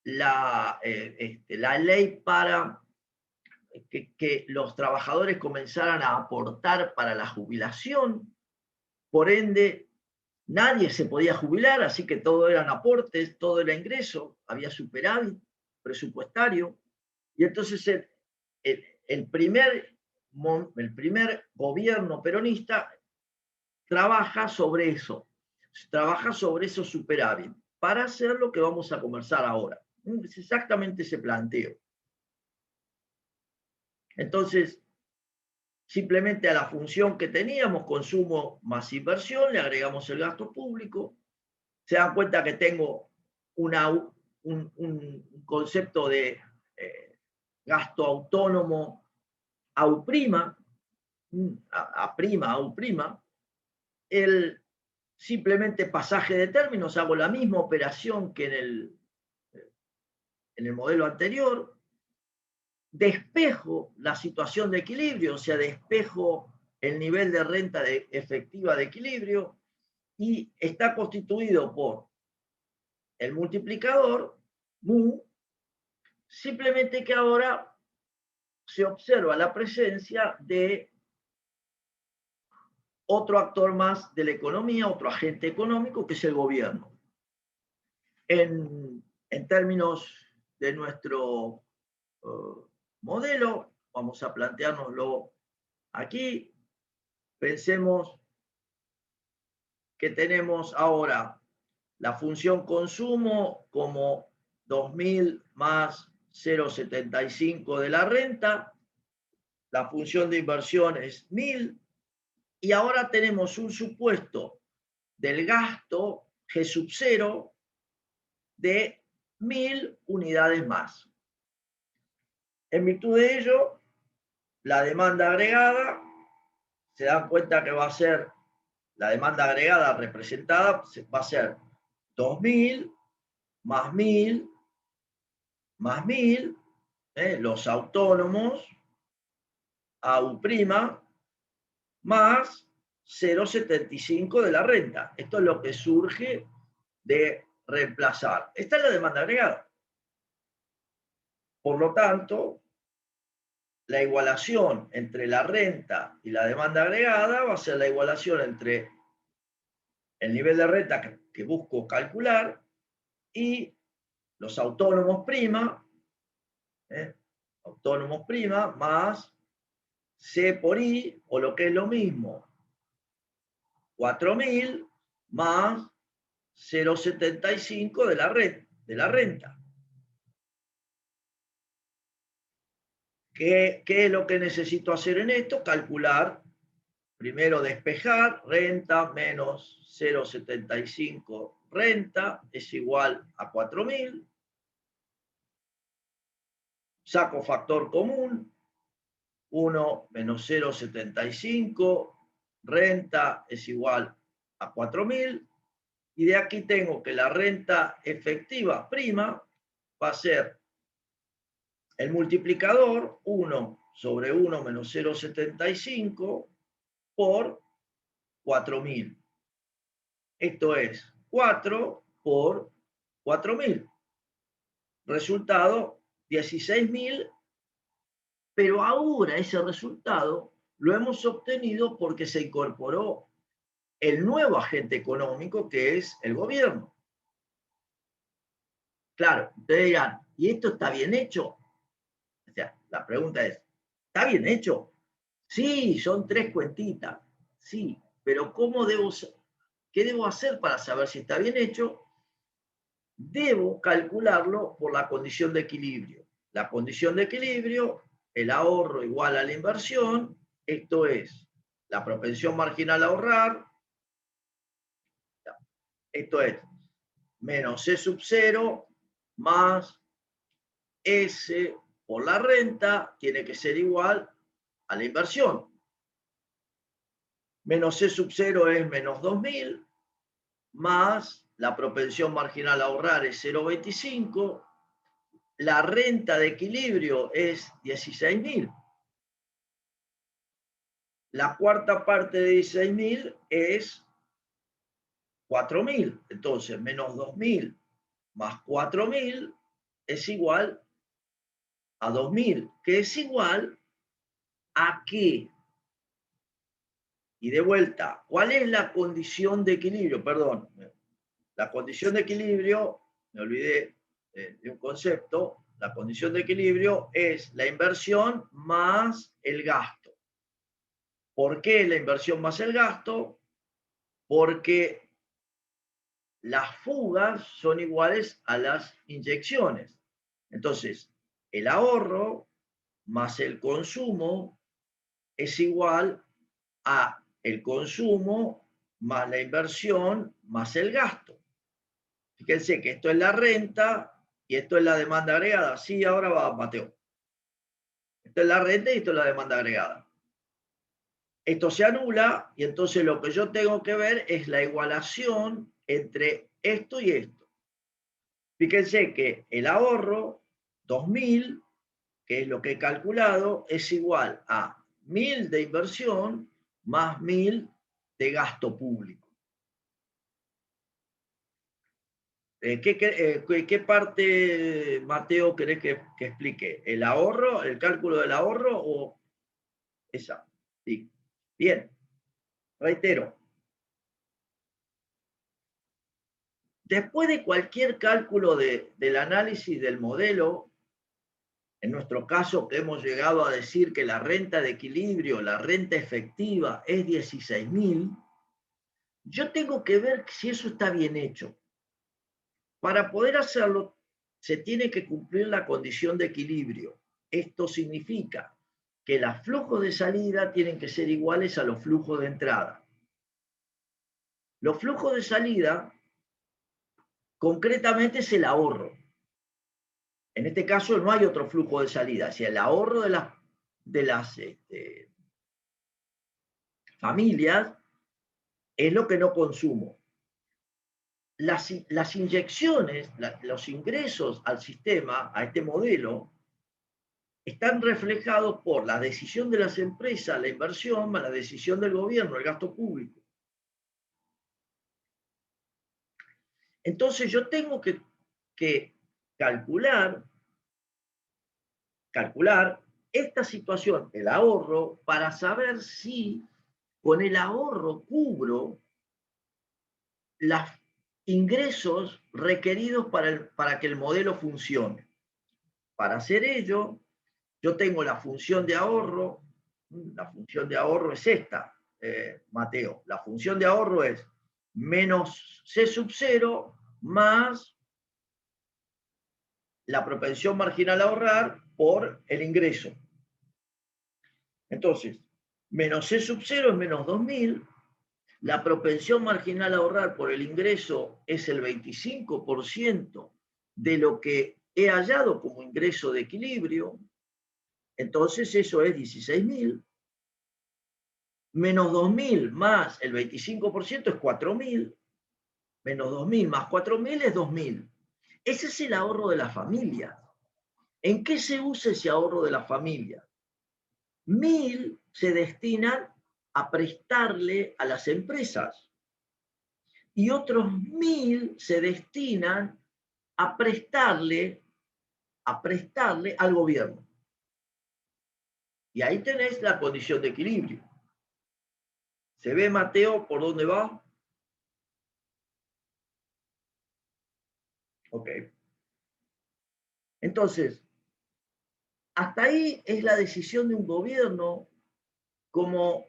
la ley para que los trabajadores comenzaran a aportar para la jubilación. Por ende, nadie se podía jubilar, así que todo eran aportes, todo era ingreso, había superávit presupuestario. Y entonces el primer gobierno peronista trabaja sobre eso, trabaja sobre esos superávit para hacer lo que vamos a conversar ahora. Es exactamente ese planteo. Entonces, simplemente a la función que teníamos, consumo más inversión, le agregamos el gasto público. Se dan cuenta que tengo un concepto de gasto autónomo AU', AU'. El simplemente pasaje de términos, hago la misma operación que en el modelo anterior. Despejo la situación de equilibrio, o sea, despejo el nivel de renta efectiva de equilibrio, y está constituido por el multiplicador, mu, simplemente que ahora se observa la presencia de otro actor más de la economía, otro agente económico, que es el gobierno. En términos de nuestro modelo, vamos a planteárnoslo aquí. Pensemos que tenemos ahora la función consumo como 2000 más 0,75 de la renta, la función de inversión es 1000, y ahora tenemos un supuesto del gasto G sub 0 de 1000 unidades más. En virtud de ello, la demanda agregada, se dan cuenta que va a ser, la demanda agregada representada va a ser 2000 más 1000 más 1000, los autónomos, AU', más 0,75 de la renta. Esto es lo que surge de reemplazar. Esta es la demanda agregada. Por lo tanto, la igualación entre la renta y la demanda agregada va a ser la igualación entre el nivel de renta que busco calcular y los autónomos prima, autónomos prima más C por I, o lo que es lo mismo, 4000 más 0,75 de la renta. ¿Qué es lo que necesito hacer en esto? Calcular, primero despejar, renta menos 0,75 renta es igual a 4.000. Saco factor común, 1 menos 0,75 renta es igual a 4.000. Y de aquí tengo que la renta efectiva prima va a ser el multiplicador 1 sobre 1 menos 0,75 por 4.000. Esto es 4 por 4.000. Resultado 16.000, pero ahora ese resultado lo hemos obtenido porque se incorporó el nuevo agente económico que es el gobierno. Claro, ustedes dirán, ¿y esto está bien hecho? O sea, la pregunta es, ¿está bien hecho? Sí, son 3 cuentitas, sí, pero ¿qué debo hacer para saber si está bien hecho? Debo calcularlo por la condición de equilibrio. La condición de equilibrio, el ahorro igual a la inversión, esto es la propensión marginal a ahorrar, esto es menos C sub 0 más S por la renta, tiene que ser igual a la inversión. Menos C sub 0 es menos 2.000, más la propensión marginal a ahorrar es 0,25, la renta de equilibrio es 16.000. La cuarta parte de 16.000 es 4.000. Entonces, menos 2.000 más 4.000 es igual a 2.000, que es igual a ¿qué? Y de vuelta, ¿cuál es la condición de equilibrio? Perdón, la condición de equilibrio, me olvidé de un concepto, la condición de equilibrio es la inversión más el gasto. ¿Por qué la inversión más el gasto? Porque las fugas son iguales a las inyecciones. Entonces, el ahorro más el consumo es igual a el consumo más la inversión más el gasto. Fíjense que esto es la renta y esto es la demanda agregada. Sí, ahora va, Mateo. Esto es la renta y esto es la demanda agregada. Esto se anula y entonces lo que yo tengo que ver es la igualación entre esto y esto. Fíjense que el ahorro, 2.000, que es lo que he calculado, es igual a 1.000 de inversión más 1.000 de gasto público. ¿Qué parte, Mateo, querés que explique? ¿El ahorro, el cálculo del ahorro o esa? Sí. Bien, reitero. Después de cualquier cálculo del análisis del modelo, en nuestro caso que hemos llegado a decir que la renta de equilibrio, la renta efectiva es 16.000, yo tengo que ver si eso está bien hecho. Para poder hacerlo, se tiene que cumplir la condición de equilibrio. Esto significa que los flujos de salida tienen que ser iguales a los flujos de entrada. Los flujos de salida, concretamente, es el ahorro. En este caso no hay otro flujo de salida, si el ahorro de las familias es lo que no consumo. Las inyecciones, los ingresos al sistema, a este modelo, están reflejados por la decisión de las empresas, la inversión, más la decisión del gobierno, el gasto público. Entonces yo tengo que calcular esta situación, el ahorro, para saber si con el ahorro cubro los ingresos requeridos para que el modelo funcione. Para hacer ello, yo tengo la función de ahorro es esta, Mateo. La función de ahorro es menos C sub 0 más la propensión marginal a ahorrar por el ingreso. Entonces, menos C sub 0 es menos 2.000. La propensión marginal a ahorrar por el ingreso es el 25% de lo que he hallado como ingreso de equilibrio. Entonces eso es 16.000. Menos 2.000 más el 25% es 4.000. Menos 2.000 más 4.000 es 2.000. Ese es el ahorro de la familia. ¿En qué se usa ese ahorro de la familia? 1.000 se destinan a prestarle a las empresas y otros 1.000 se destinan a prestarle al gobierno. Y ahí tenés la condición de equilibrio. ¿Se ve, Mateo, por dónde va? Ok. Entonces, hasta ahí es la decisión de un gobierno, como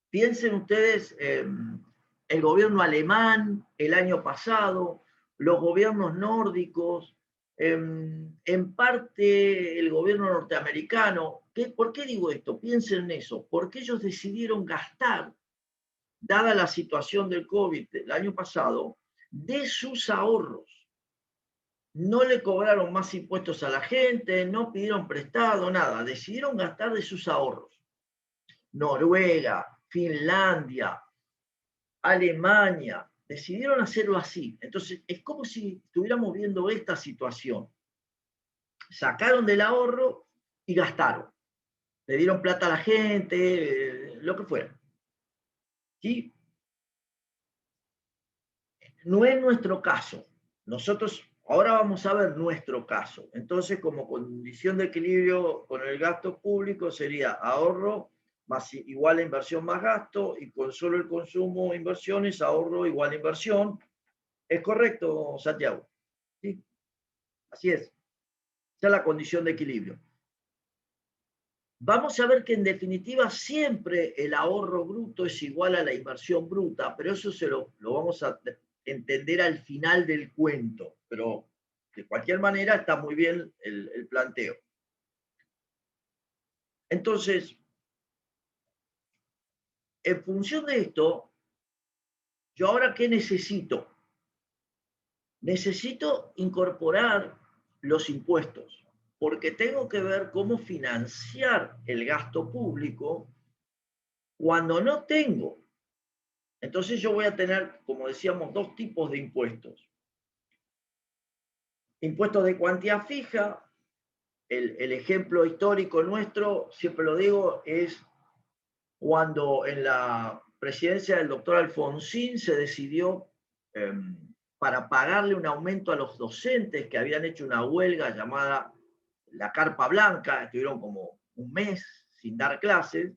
piensen ustedes, el gobierno alemán el año pasado, los gobiernos nórdicos, en parte el gobierno norteamericano. ¿Por qué digo esto? Piensen en eso. Porque ellos decidieron gastar, dada la situación del COVID el año pasado, de sus ahorros. No le cobraron más impuestos a la gente, no pidieron prestado, nada. Decidieron gastar de sus ahorros. Noruega, Finlandia, Alemania, decidieron hacerlo así. Entonces, es como si estuviéramos viendo esta situación. Sacaron del ahorro y gastaron. Le dieron plata a la gente, lo que fuera. ¿Sí? No es nuestro caso. Nosotros ahora vamos a ver nuestro caso. Entonces, como condición de equilibrio con el gasto público sería ahorro más igual a inversión más gasto, y con solo el consumo inversiones, ahorro igual a inversión. ¿Es correcto, Santiago? ¿Sí? Así es. Esa es la condición de equilibrio. Vamos a ver que en definitiva siempre el ahorro bruto es igual a la inversión bruta, pero eso lo vamos a entender al final del cuento. Pero de cualquier manera está muy bien el planteo. Entonces, en función de esto, ¿yo ahora qué necesito? Necesito incorporar los impuestos, porque tengo que ver cómo financiar el gasto público cuando no tengo. Entonces yo voy a tener, como decíamos, dos tipos de impuestos. Impuestos de cuantía fija. El ejemplo histórico nuestro, siempre lo digo, es cuando en la presidencia del doctor Alfonsín se decidió para pagarle un aumento a los docentes que habían hecho una huelga llamada la Carpa Blanca, estuvieron como un mes sin dar clases.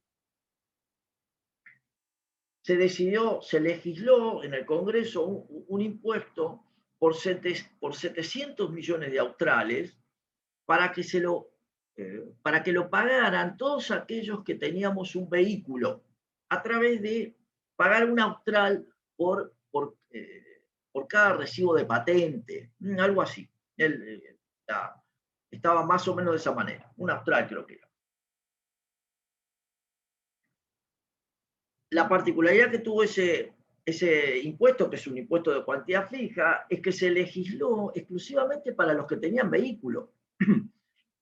Se legisló en el Congreso un impuesto por 700 millones de australes para que lo pagaran todos aquellos que teníamos un vehículo, a través de pagar un austral por cada recibo de patente, algo así. Estaba más o menos de esa manera, un austral creo que era. La particularidad que tuvo ese impuesto, que es un impuesto de cuantía fija, es que se legisló exclusivamente para los que tenían vehículo.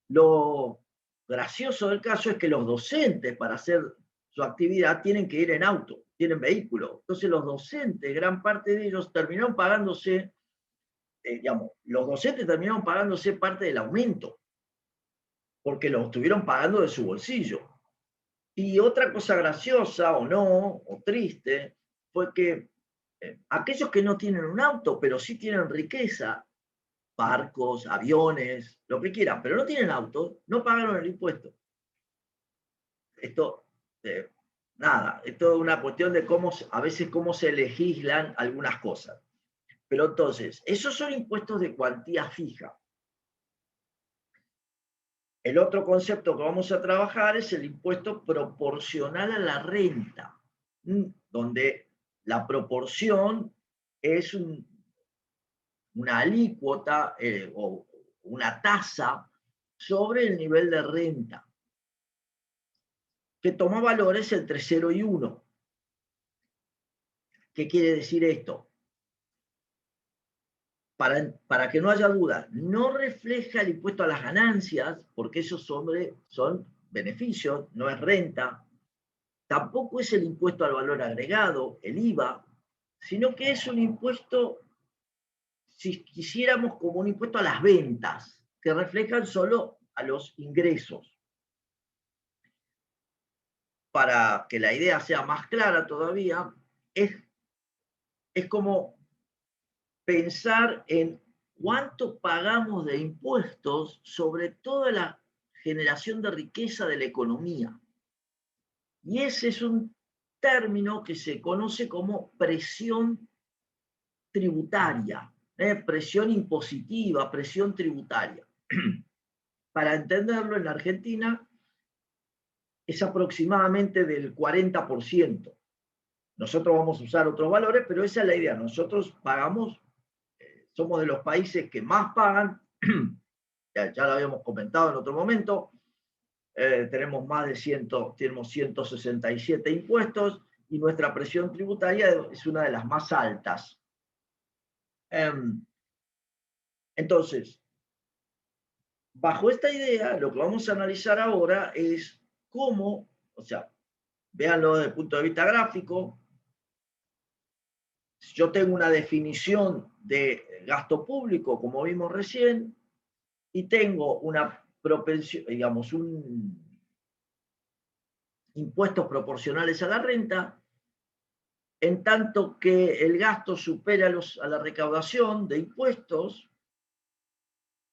Lo gracioso del caso es que los docentes, para hacer su actividad, tienen que ir en auto, tienen vehículo. Entonces los docentes, gran parte de ellos, terminaron pagándose, los docentes terminaron pagándose parte del aumento, porque lo estuvieron pagando de su bolsillo. Y otra cosa graciosa, o no, o triste, fue que aquellos que no tienen un auto, pero sí tienen riqueza, barcos, aviones, lo que quieran, pero no tienen auto, no pagaron el impuesto. Esto, nada, es toda una cuestión de a veces cómo se legislan algunas cosas. Pero entonces, esos son impuestos de cuantía fija. El otro concepto que vamos a trabajar es el impuesto proporcional a la renta, donde la proporción es una alícuota o una tasa sobre el nivel de renta. que toma valores entre 0 y 1. ¿Qué quiere decir esto? Para que no haya duda, no refleja el impuesto a las ganancias, porque esos son beneficios, no es renta. Tampoco es el impuesto al valor agregado, el IVA, sino que es un impuesto, si quisiéramos, como un impuesto a las ventas, que reflejan solo a los ingresos. Para que la idea sea más clara todavía, es como pensar en cuánto pagamos de impuestos sobre toda la generación de riqueza de la economía. Y ese es un término que se conoce como presión tributaria, presión impositiva, presión tributaria. Para entenderlo, en la Argentina es aproximadamente del 40%. Nosotros vamos a usar otros valores, pero esa es la idea. Nosotros pagamos, somos de los países que más pagan, ya lo habíamos comentado en otro momento, tenemos más de tenemos 167 impuestos y nuestra presión tributaria es una de las más altas. Entonces, bajo esta idea, lo que vamos a analizar ahora es cómo, o sea, véanlo desde el punto de vista gráfico. Yo tengo una definición de gasto público, como vimos recién, y tengo una propensión, digamos, impuestos proporcionales a la renta, en tanto que el gasto supera a la recaudación de impuestos,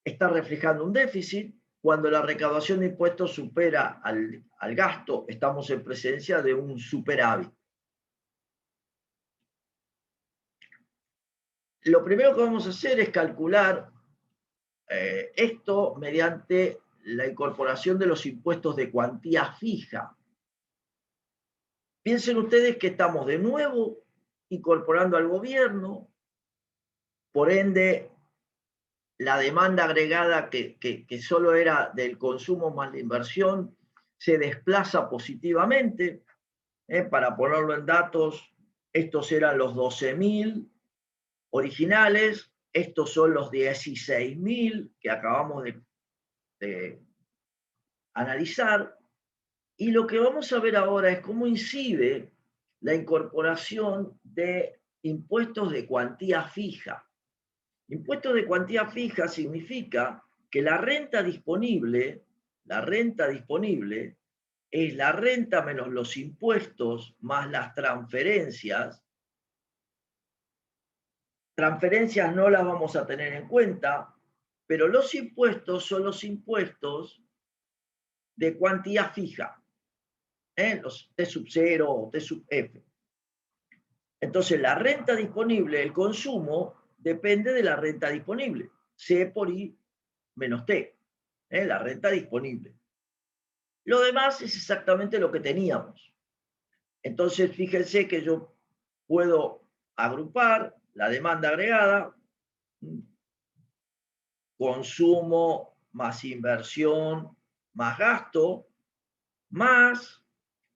está reflejando un déficit. Cuando la recaudación de impuestos supera al gasto, estamos en presencia de un superávit. Lo primero que vamos a hacer es calcular esto mediante la incorporación de los impuestos de cuantía fija. Piensen ustedes que estamos de nuevo incorporando al gobierno, por ende, la demanda agregada que solo era del consumo más la inversión se desplaza positivamente. Para ponerlo en datos, estos eran los 12.000 originales, estos son los 16.000 que acabamos de analizar, y lo que vamos a ver ahora es cómo incide la incorporación de impuestos de cuantía fija. Impuestos de cuantía fija significa que la renta disponible es la renta menos los impuestos más las transferencias. Transferencias no las vamos a tener en cuenta, pero los impuestos son los impuestos de cuantía fija, los T sub 0 o T sub F. Entonces, la renta disponible, el consumo, depende de la renta disponible, C por I menos T, la renta disponible. Lo demás es exactamente lo que teníamos. Entonces, fíjense que yo puedo agrupar la demanda agregada, consumo más inversión más gasto, más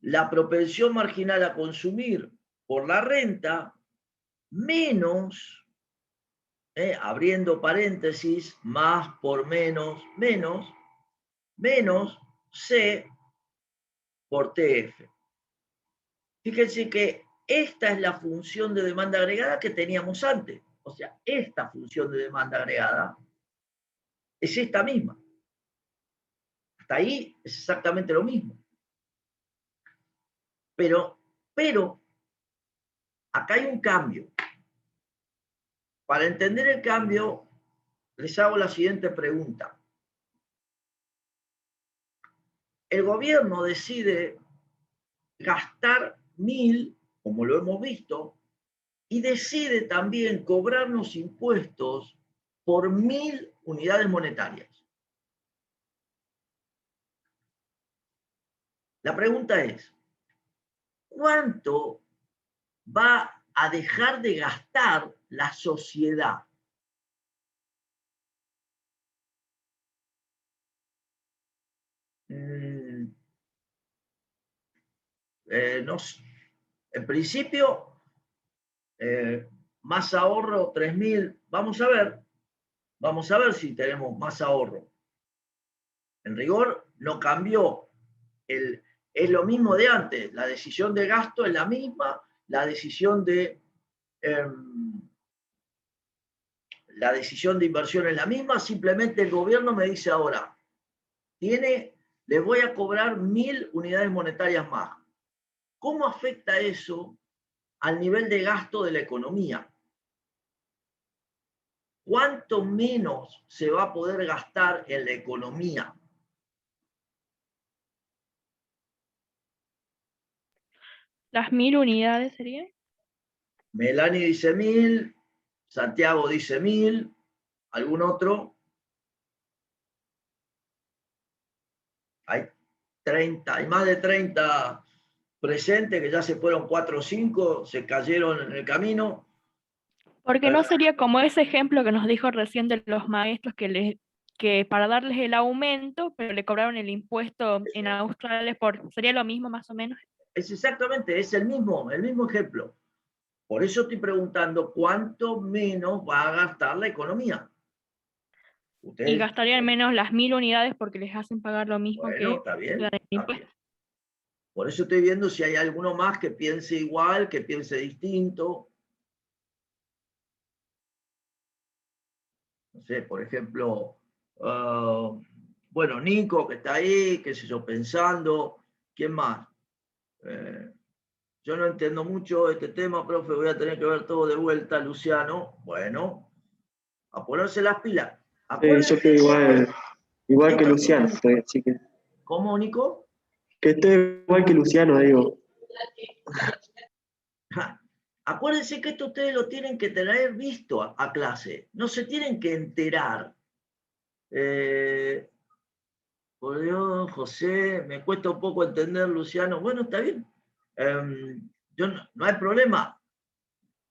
la propensión marginal a consumir por la renta, menos, abriendo paréntesis, más por menos, menos C por TF. Fíjense que esta es la función de demanda agregada que teníamos antes. O sea, esta función de demanda agregada es esta misma. Hasta ahí es exactamente lo mismo. Pero acá hay un cambio. Para entender el cambio, les hago la siguiente pregunta. El gobierno decide gastar 1.000, como lo hemos visto, y decide también cobrarnos impuestos por 1.000 unidades monetarias. La pregunta es, ¿cuánto va a dejar de gastar la sociedad? en principio, más ahorro, 3.000. Vamos a ver si tenemos más ahorro. En rigor, no cambió. Es lo mismo de antes. La decisión de gasto es la misma, la decisión de inversión es la misma, simplemente el gobierno me dice ahora, les voy a cobrar 1.000 unidades monetarias más. ¿Cómo afecta eso al nivel de gasto de la economía? ¿Cuánto menos se va a poder gastar en la economía? ¿Las 1.000 unidades serían? Melanie dice 1.000, Santiago dice 1.000, ¿algún otro? Hay más de 30 presentes que ya se fueron 4 o 5, se cayeron en el camino. Porque no sería como ese ejemplo que nos dijo recién de los maestros que para darles el aumento, pero le cobraron el impuesto en Australia, sería lo mismo más o menos. Es exactamente, es el mismo ejemplo. Por eso estoy preguntando cuánto menos va a gastar la economía. Y gastarían menos las 1.000 unidades porque les hacen pagar lo mismo que está bien, el impuesto. bien. Por eso estoy viendo si hay alguno más que piense igual, que piense distinto. No sé, por ejemplo, bueno, Nico, que está ahí, qué sé yo, pensando. ¿Quién más? Yo no entiendo mucho este tema, profe, voy a tener que ver todo de vuelta, Luciano. Bueno, a ponerse las pilas. Yo estoy igual que Luciano, así que... ¿Cómo, Nico? Que estoy igual que Luciano, digo. Acuérdense que esto ustedes lo tienen que tener visto a clase, no se tienen que enterar. Por Dios, José, me cuesta un poco entender, Luciano. Bueno, está bien. No hay problema,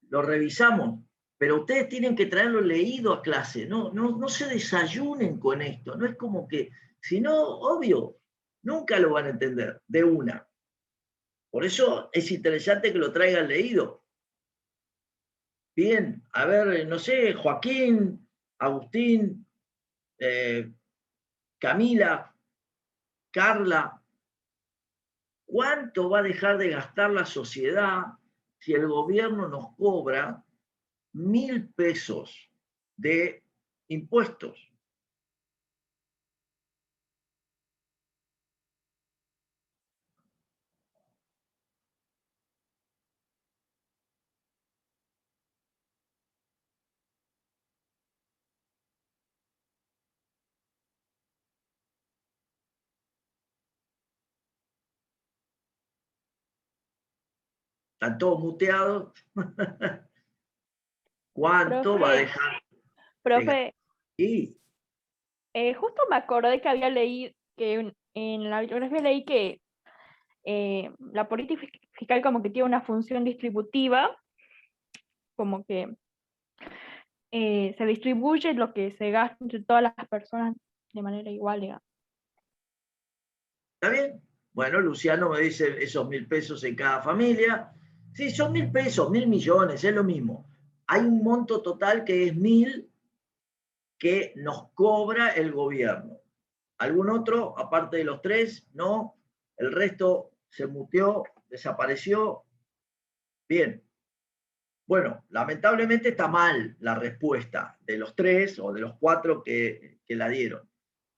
lo revisamos, pero ustedes tienen que traerlo leído a clase, no se desayunen con esto, no es como que, si no, obvio, nunca lo van a entender de una. Por eso es interesante que lo traigan leído. Bien, a ver, no sé, Joaquín, Agustín, Camila, Carla, ¿cuánto va a dejar de gastar la sociedad si el gobierno nos cobra 1.000 pesos de impuestos? Están todos muteados. ¿Cuánto Profe, va a dejar? Profe, Sí. justo me acordé que había leído, que en la bibliografía leí que la política fiscal como que tiene una función distributiva, como que se distribuye lo que se gasta entre todas las personas de manera igual, digamos. ¿Está bien? Bueno, Luciano me dice esos 1.000 pesos en cada familia. Sí, son 1.000 pesos, 1.000 millones, es lo mismo. Hay un monto total que es 1.000 que nos cobra el gobierno. ¿Algún otro, aparte de los 3? No. El resto se muteó, desapareció. Bien. Bueno, lamentablemente está mal la respuesta de los 3 o de los 4 que la dieron.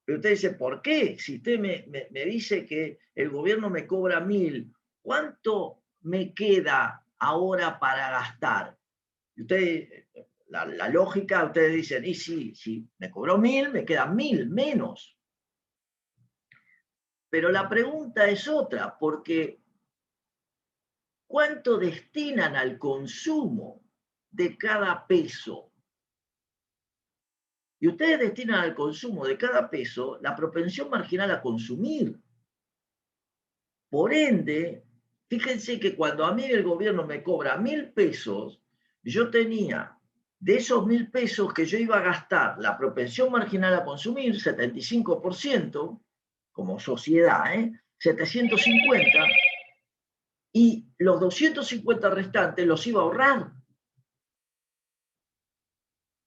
Pero usted dice, ¿por qué? Si usted me dice que el gobierno me cobra 1.000, ¿cuánto me queda ahora para gastar? Y usted, la lógica, ustedes dicen, y sí, me cobró 1.000, me quedan 1.000 menos. Pero la pregunta es otra, porque ¿cuánto destinan al consumo de cada peso? Y ustedes destinan al consumo de cada peso la propensión marginal a consumir. Por ende, fíjense que cuando a mí el gobierno me cobra 1.000 pesos, yo tenía de esos 1.000 pesos que yo iba a gastar la propensión marginal a consumir, 75%, como sociedad, 750, Y los 250 restantes los iba a ahorrar.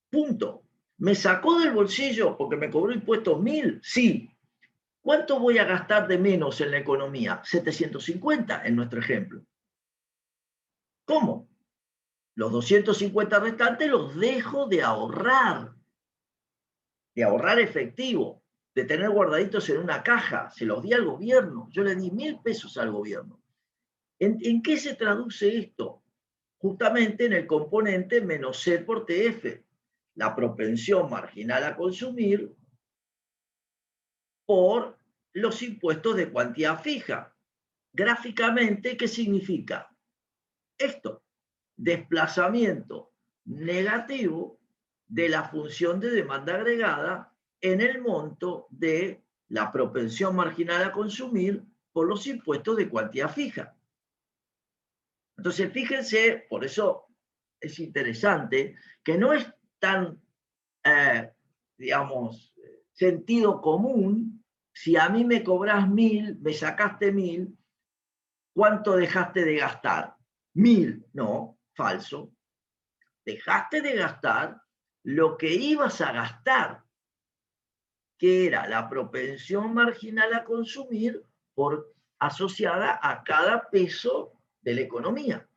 Punto. ¿Me sacó del bolsillo porque me cobró impuestos 1.000? Sí. ¿Cuánto voy a gastar de menos en la economía? 750 en nuestro ejemplo. ¿Cómo? Los 250 restantes los dejo de ahorrar efectivo, de tener guardaditos en una caja. Se los di al gobierno. Yo le di 1.000 pesos al gobierno. ¿En qué se traduce esto? Justamente en el componente menos C por TF, la propensión marginal a consumir por los impuestos de cuantía fija. Gráficamente, ¿qué significa? Esto, desplazamiento negativo de la función de demanda agregada en el monto de la propensión marginal a consumir por los impuestos de cuantía fija. Entonces, fíjense, por eso es interesante, que no es tan, digamos, sentido común. Si a mí me cobras 1.000, me sacaste 1.000, ¿cuánto dejaste de gastar? 1.000, no, falso. Dejaste de gastar lo que ibas a gastar, que era la propensión marginal a consumir asociada a cada peso de la economía.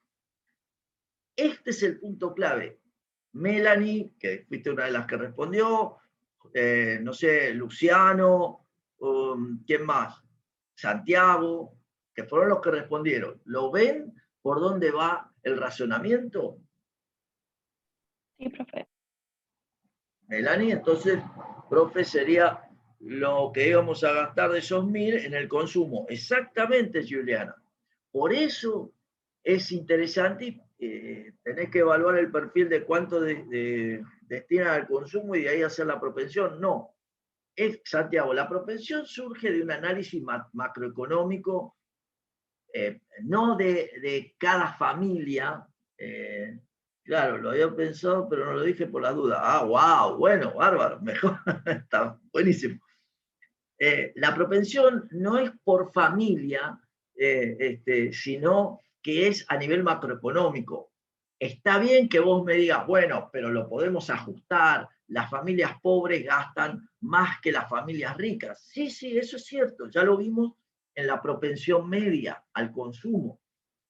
Este es el punto clave. Melanie, que fuiste una de las que respondió, no sé, Luciano, ¿quién más? Santiago, que fueron los que respondieron. ¿Lo ven por dónde va el razonamiento? Sí, profe. Melanie, entonces, profe, sería lo que íbamos a gastar de esos 1.000 en el consumo. Exactamente, Juliana. Por eso es interesante y tenés que evaluar el perfil de cuánto destinan al consumo y de ahí hacer la propensión. No, Santiago, la propensión surge de un análisis macroeconómico, no de cada familia. Claro, lo había pensado, pero no lo dije por la duda. Ah, wow, bueno, bárbaro, mejor, está buenísimo. La propensión no es por familia, sino que es a nivel macroeconómico. Está bien que vos me digas, bueno, pero lo podemos ajustar, las familias pobres gastan más que las familias ricas. Sí, sí, eso es cierto, ya lo vimos en la propensión media al consumo.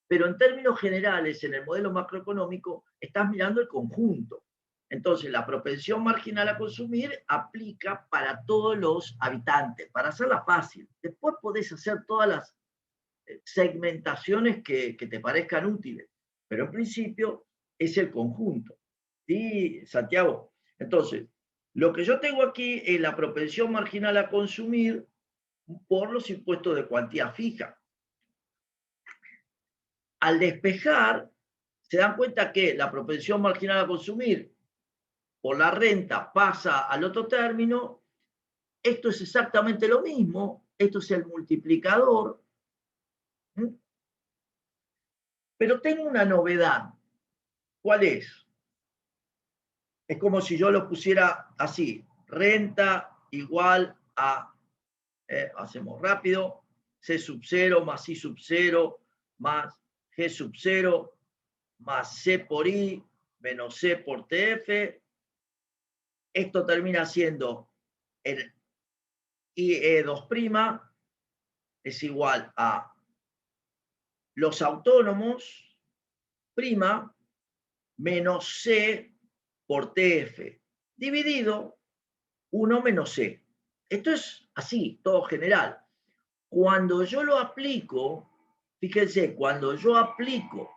Pero en términos generales, en el modelo macroeconómico, estás mirando el conjunto. Entonces, la propensión marginal a consumir aplica para todos los habitantes, para hacerla fácil. Después podés hacer todas las segmentaciones que te parezcan útiles, pero en principio es el conjunto. ¿Sí, Santiago? Entonces, lo que yo tengo aquí es la propensión marginal a consumir por los impuestos de cuantía fija. Al despejar, se dan cuenta que la propensión marginal a consumir por la renta pasa al otro término. Esto es exactamente lo mismo. Esto es el multiplicador. Pero tengo una novedad. ¿Cuál es? Es como si yo lo pusiera así. Renta igual a, hacemos rápido, C sub 0 más I sub 0 más G sub 0 más C por I menos C por TF. Esto termina siendo el IE2' es igual a los autónomos prima menos C por TF dividido 1 menos C. Esto es así, todo general. Cuando yo lo aplico, fíjense, cuando yo aplico,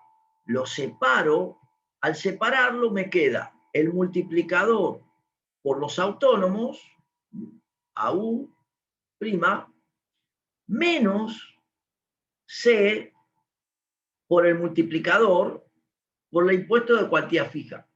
lo separo, al separarlo me queda el multiplicador por los autónomos, AU', menos C por el multiplicador por el impuesto de cuantía fija.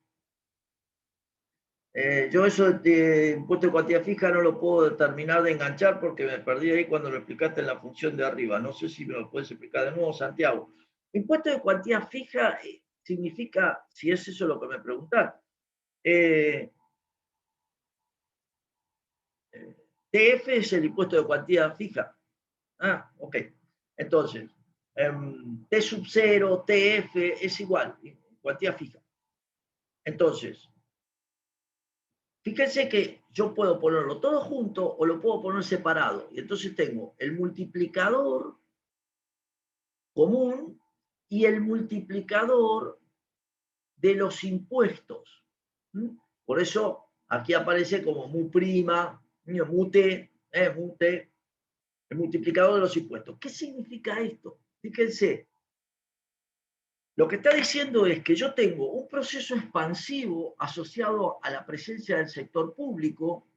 Yo eso de impuesto de cuantía fija no lo puedo terminar de enganchar porque me perdí ahí cuando lo explicaste en la función de arriba. No sé si me lo puedes explicar de nuevo, Santiago. Impuesto de cuantía fija significa, si es eso lo que me preguntás, TF es el impuesto de cuantía fija. Ah, ok. Entonces, T sub 0, TF, es igual, cuantía fija. Entonces, fíjense que yo puedo ponerlo todo junto o lo puedo poner separado. Y entonces tengo el multiplicador común y el multiplicador de los impuestos. Por eso aquí aparece como mu prima, mu t, el multiplicador de los impuestos. ¿Qué significa esto? Fíjense, lo que está diciendo es que yo tengo un proceso expansivo asociado a la presencia del sector público,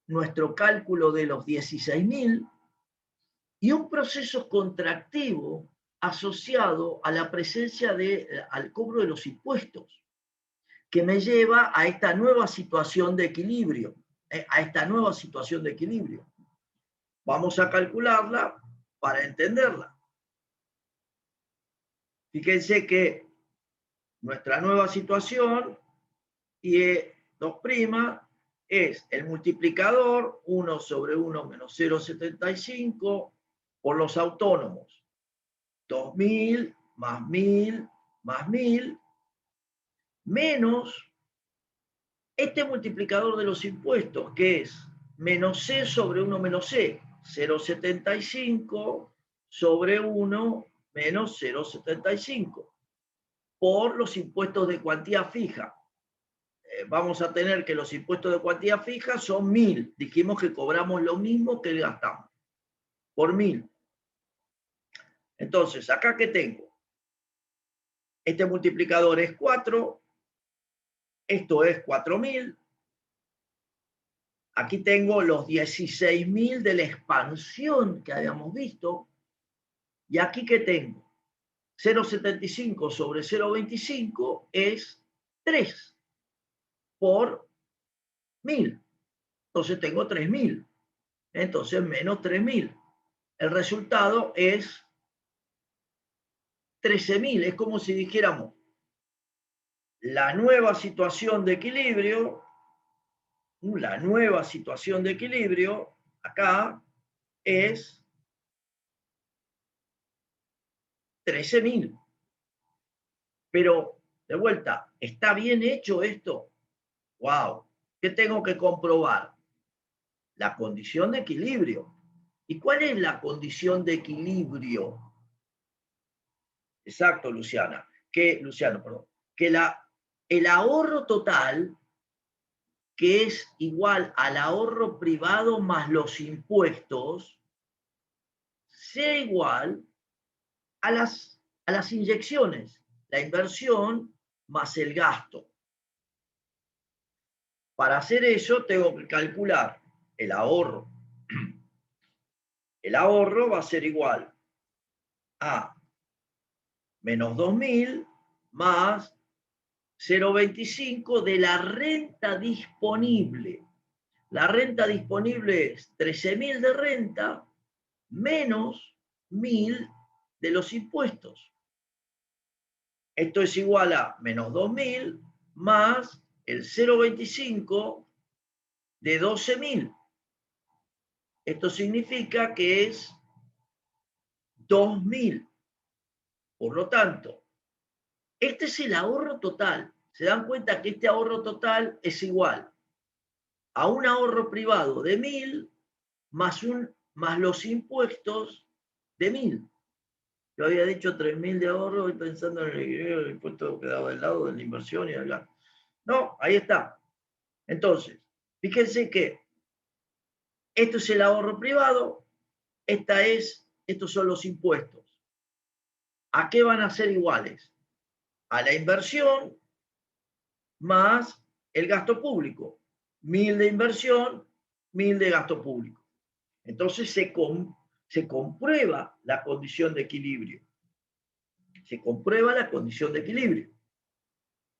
nuestro cálculo de los 16.000, y un proceso contractivo asociado a la presencia al cobro de los impuestos, que me lleva a esta nueva situación de equilibrio, Vamos a calcularla para entenderla. Fíjense que nuestra nueva situación, Y2' es el multiplicador 1 sobre 1 menos 0,75 por los autónomos. 2.000 más 1.000 más 1.000 menos este multiplicador de los impuestos, que es menos C sobre 1 menos C, 0,75 sobre 1 menos 0,75, por los impuestos de cuantía fija. Vamos a tener que los impuestos de cuantía fija son 1.000. Dijimos que cobramos lo mismo que gastamos, por 1.000. Entonces, acá que tengo, este multiplicador es 4, esto es 4.000, aquí tengo los 16.000 de la expansión que habíamos visto, y aquí que tengo 0,75 sobre 0,25 es 3 por 1.000, entonces tengo 3.000, entonces menos 3.000. El resultado es 13.000, es como si dijéramos, la nueva situación de equilibrio, acá es 13.000. Pero, de vuelta, ¿está bien hecho esto? ¡Wow! ¿Qué tengo que comprobar? La condición de equilibrio. ¿Y cuál es la condición de equilibrio? Exacto, Luciano, que el ahorro total, que es igual al ahorro privado más los impuestos, sea igual a las inyecciones, la inversión más el gasto. Para hacer eso tengo que calcular el ahorro. El ahorro va a ser igual a menos 2.000 más 0,25 de la renta disponible. La renta disponible es 13.000 de renta menos 1.000 de los impuestos. Esto es igual a menos 2.000 más el 0,25 de 12.000. Esto significa que es 2.000. Por lo tanto, este es el ahorro total. Se dan cuenta que este ahorro total es igual a un ahorro privado de 1.000 más los impuestos de 1.000. Yo había dicho 3.000 de ahorro, estoy pensando en el impuesto que daba del lado de la inversión y del gasto. No, ahí está. Entonces, fíjense que esto es el ahorro privado, estos son los impuestos. ¿A qué van a ser iguales? A la inversión más el gasto público. 1.000 de inversión, 1.000 de gasto público. Entonces se comprueba la condición de equilibrio.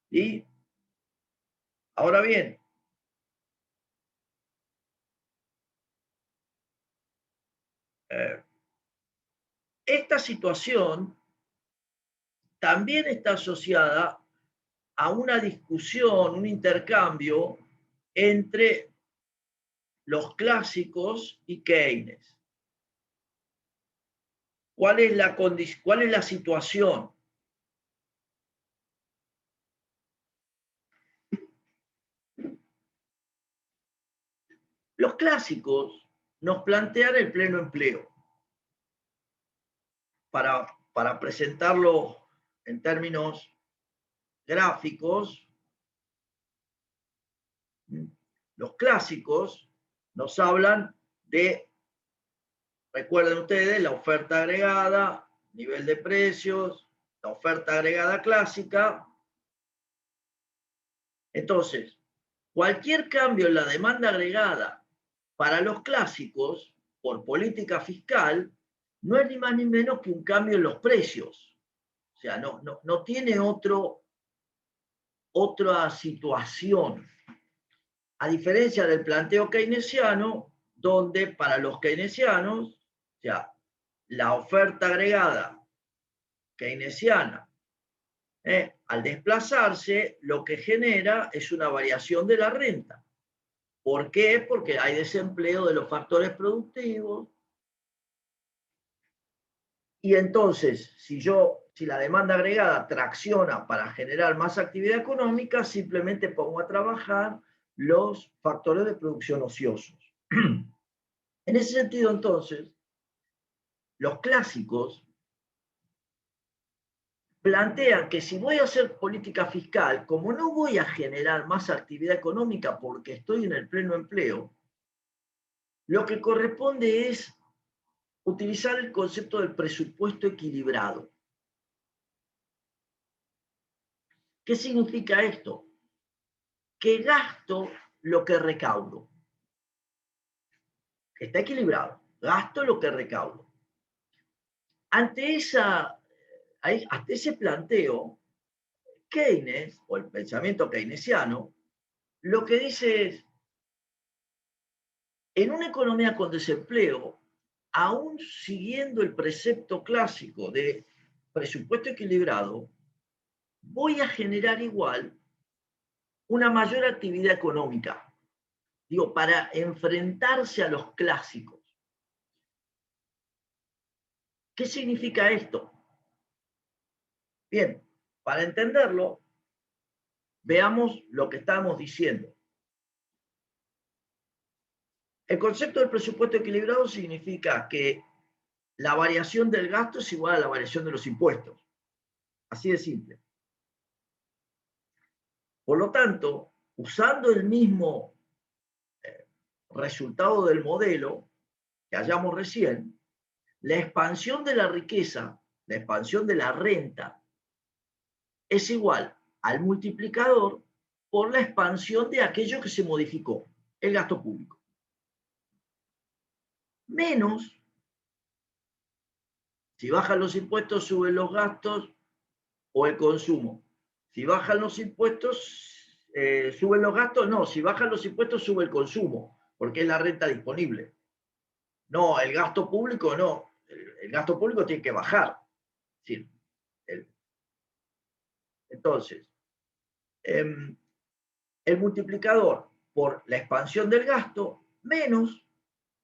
Y ahora bien, esta situación también está asociada a una discusión, un intercambio entre los clásicos y Keynes. ¿Cuál es la situación? Los clásicos nos plantean el pleno empleo. Para presentarlo en términos gráficos, los clásicos nos hablan de, recuerden ustedes, la oferta agregada, nivel de precios, la oferta agregada clásica. Entonces, cualquier cambio en la demanda agregada para los clásicos, por política fiscal, no es ni más ni menos que un cambio en los precios. O sea, no tiene otra situación. A diferencia del planteo keynesiano, donde para los keynesianos, o sea, la oferta agregada keynesiana, al desplazarse, lo que genera es una variación de la renta. ¿Por qué? Porque hay desempleo de los factores productivos. Y entonces, si la demanda agregada tracciona para generar más actividad económica, simplemente pongo a trabajar los factores de producción ociosos. En ese sentido, entonces, los clásicos plantean que si voy a hacer política fiscal, como no voy a generar más actividad económica porque estoy en el pleno empleo, lo que corresponde es utilizar el concepto del presupuesto equilibrado. ¿Qué significa esto? Que gasto lo que recaudo. Está equilibrado. Gasto lo que recaudo. Ante ese planteo, Keynes, o el pensamiento keynesiano, lo que dice es, en una economía con desempleo, aún siguiendo el precepto clásico de presupuesto equilibrado, voy a generar igual una mayor actividad económica. Digo, para enfrentarse a los clásicos. ¿Qué significa esto? Bien, para entenderlo, veamos lo que estamos diciendo. El concepto del presupuesto equilibrado significa que la variación del gasto es igual a la variación de los impuestos. Así de simple. Por lo tanto, usando el mismo resultado del modelo que hallamos recién, la expansión de la riqueza, la expansión de la renta, es igual al multiplicador por la expansión de aquello que se modificó, el gasto público. Menos, si bajan los impuestos, suben los gastos o el consumo. Si bajan los impuestos, suben los gastos. No, si bajan los impuestos, sube el consumo, porque es la renta disponible. No, el gasto público no. El gasto público tiene que bajar. Sí. Entonces, el multiplicador por la expansión del gasto menos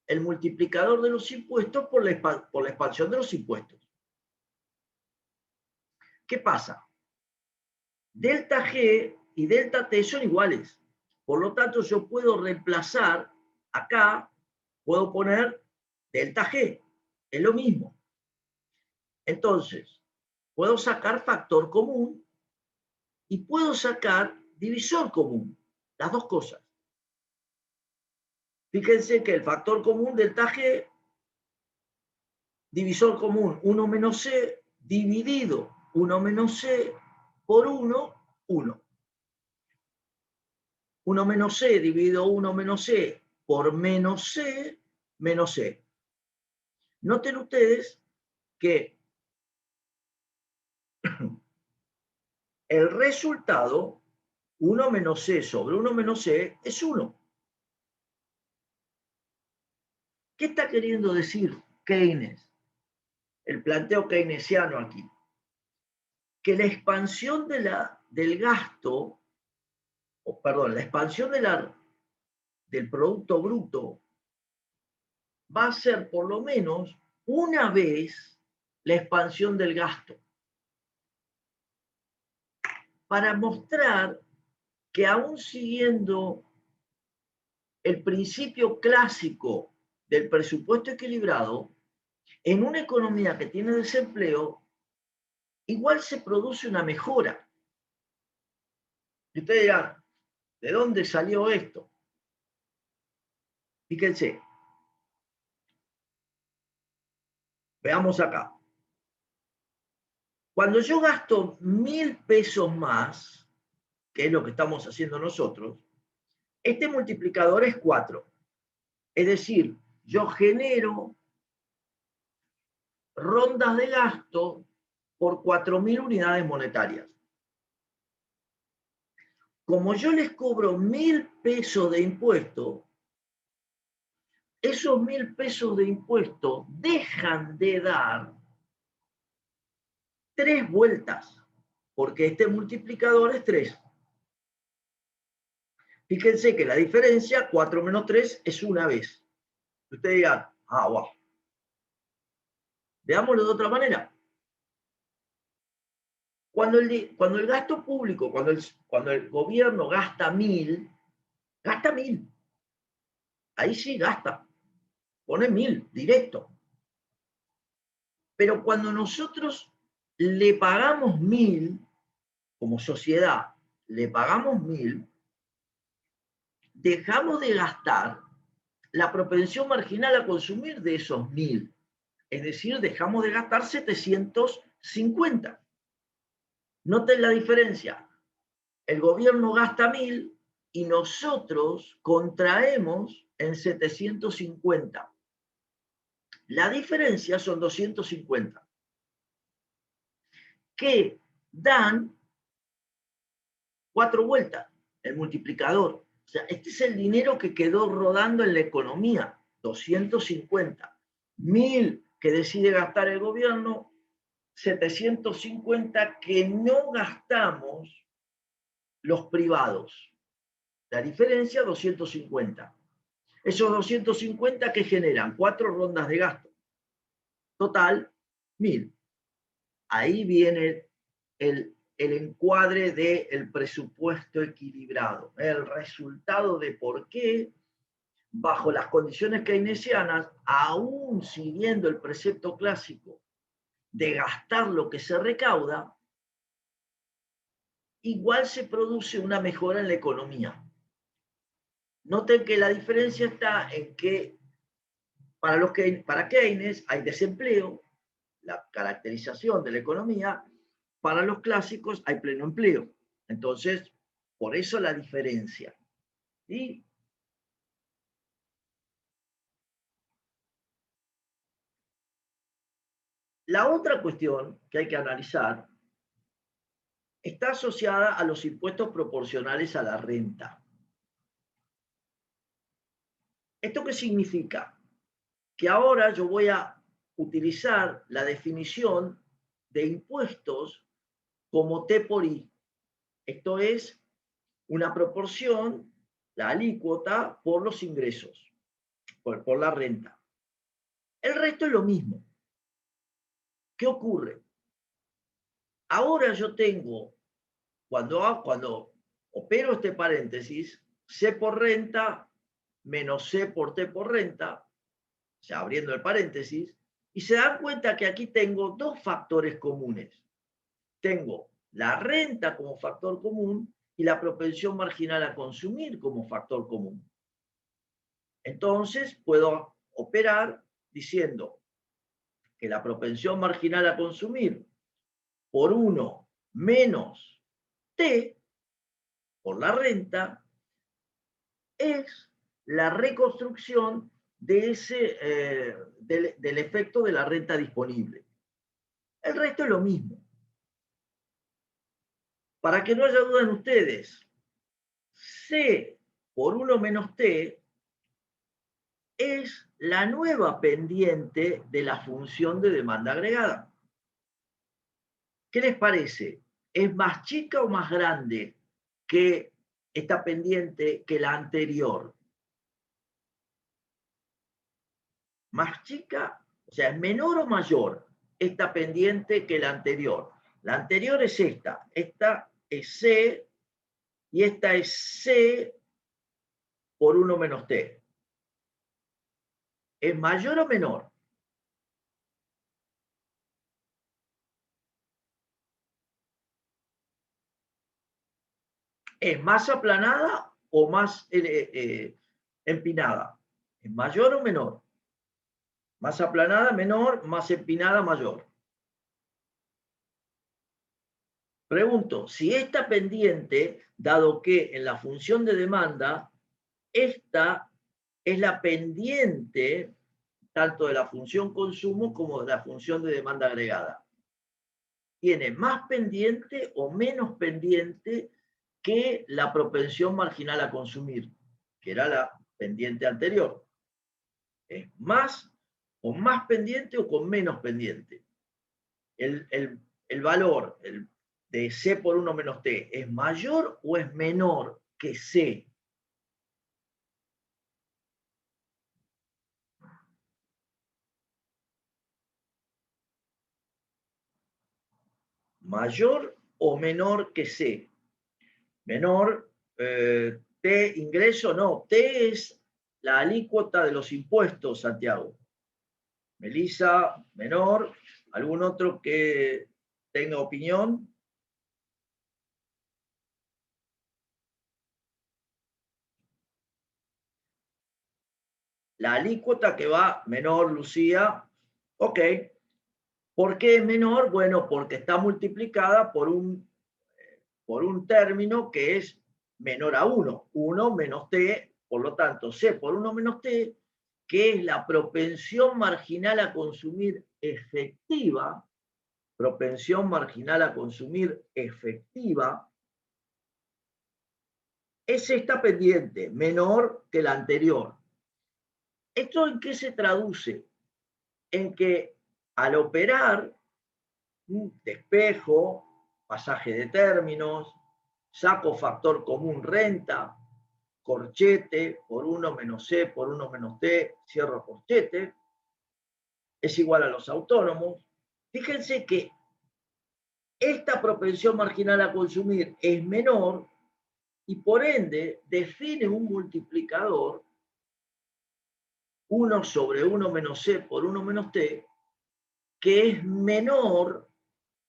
el multiplicador de los impuestos por la expansión de los impuestos. ¿Qué pasa? Delta G y delta T son iguales. Por lo tanto, yo puedo reemplazar acá, puedo poner delta G. Es lo mismo. Entonces, puedo sacar factor común y puedo sacar divisor común. Las dos cosas. Fíjense que el factor común delta G, divisor común 1 menos C, dividido 1 menos C por 1, 1. 1 menos C dividido 1 menos C por menos C, menos C. Noten ustedes que el resultado, 1 menos C sobre 1 menos C, es 1. ¿Qué está queriendo decir Keynes? El planteo keynesiano aquí. Que la expansión del gasto, la expansión del Producto Bruto va a ser por lo menos una vez la expansión del gasto, para mostrar que aún siguiendo el principio clásico del presupuesto equilibrado, en una economía que tiene desempleo, igual se produce una mejora. Y ustedes dirán, ¿de dónde salió esto? Fíjense. Veamos acá. Cuando yo gasto 1.000 pesos más, que es lo que estamos haciendo nosotros, este multiplicador es 4. Es decir, yo genero rondas de gasto por 4.000 unidades monetarias. Como yo les cobro 1.000 pesos de impuesto, esos 1.000 pesos de impuesto dejan de dar 3 vueltas, porque este multiplicador es 3. Fíjense que la diferencia, 4 menos 3, es una vez. Ustedes dirán, wow. Veámoslo de otra manera. Cuando el gasto público, cuando el gobierno gasta 1.000, gasta 1.000. Ahí sí gasta. Pone 1.000, directo. Pero cuando nosotros le pagamos 1.000, como sociedad, le pagamos 1.000, dejamos de gastar la propensión marginal a consumir de esos 1.000. Es decir, dejamos de gastar 750. Noten la diferencia. El gobierno gasta 1.000 y nosotros contraemos en 750. La diferencia son 250. Que dan 4 vueltas, el multiplicador. O sea, este es el dinero que quedó rodando en la economía, 250. 1.000 que decide gastar el gobierno, 750 que no gastamos los privados. La diferencia, 250. Esos 250 que generan 4 rondas de gasto. Total, 1.000. Ahí viene el encuadre del presupuesto equilibrado, el resultado de por qué, bajo las condiciones keynesianas, aún siguiendo el precepto clásico de gastar lo que se recauda, igual se produce una mejora en la economía. Noten que la diferencia está en que para Keynes hay desempleo, la caracterización de la economía. Para los clásicos hay pleno empleo. Entonces, por eso la diferencia. ¿Sí? La otra cuestión que hay que analizar está asociada a los impuestos proporcionales a la renta. ¿Esto qué significa? Que ahora yo voy a utilizar la definición de impuestos como T por I. Esto es una proporción, la alícuota, por los ingresos, por la renta. El resto es lo mismo. ¿Qué ocurre? Ahora yo tengo, cuando opero este paréntesis, C por renta menos C por T por renta, o sea, abriendo el paréntesis, y se dan cuenta que aquí tengo 2 factores comunes. Tengo la renta como factor común y la propensión marginal a consumir como factor común. Entonces, puedo operar diciendo que la propensión marginal a consumir por 1 menos T por la renta es la reconstrucción de del efecto de la renta disponible. El resto es lo mismo. Para que no haya duda en ustedes, C por 1 menos T es la nueva pendiente de la función de demanda agregada. ¿Qué les parece? ¿Es más chica o más grande que esta pendiente que la anterior? Más chica, o sea, ¿es menor o mayor? esta pendiente que la anterior. La anterior es esta es C, y esta es C por 1 menos T. ¿Es mayor o menor? ¿Es más aplanada o más empinada? ¿Es mayor o menor? Más aplanada, menor, más empinada, mayor. Pregunto, si esta pendiente, dado que en la función de demanda, esta es la pendiente tanto de la función consumo como de la función de demanda agregada, ¿tiene más pendiente o menos pendiente que la propensión marginal a consumir, que era la pendiente anterior? ¿Es más o más pendiente o con menos pendiente? El valor de C por 1 menos T, ¿es mayor o es menor que C? ¿Mayor o menor que C? Menor, T ingreso, no, T es la alícuota de los impuestos, Santiago. Melissa, menor. ¿Algún otro que tenga opinión? La alícuota que va menor, Lucía. Ok. ¿Por qué es menor? Bueno, porque está multiplicada por un término que es menor a 1. 1 menos T, por lo tanto, C por 1 menos T, que es la propensión marginal a consumir efectiva, propensión marginal a consumir efectiva, es esta pendiente, menor que la anterior. ¿Esto en qué se traduce? En que al operar despejo, pasaje de términos, saco factor común renta, corchete por 1 menos C por 1 menos T, cierro corchete, es igual a los autónomos. Fíjense que esta propensión marginal a consumir es menor y por ende define un multiplicador 1 sobre 1 menos C por 1 menos T que es menor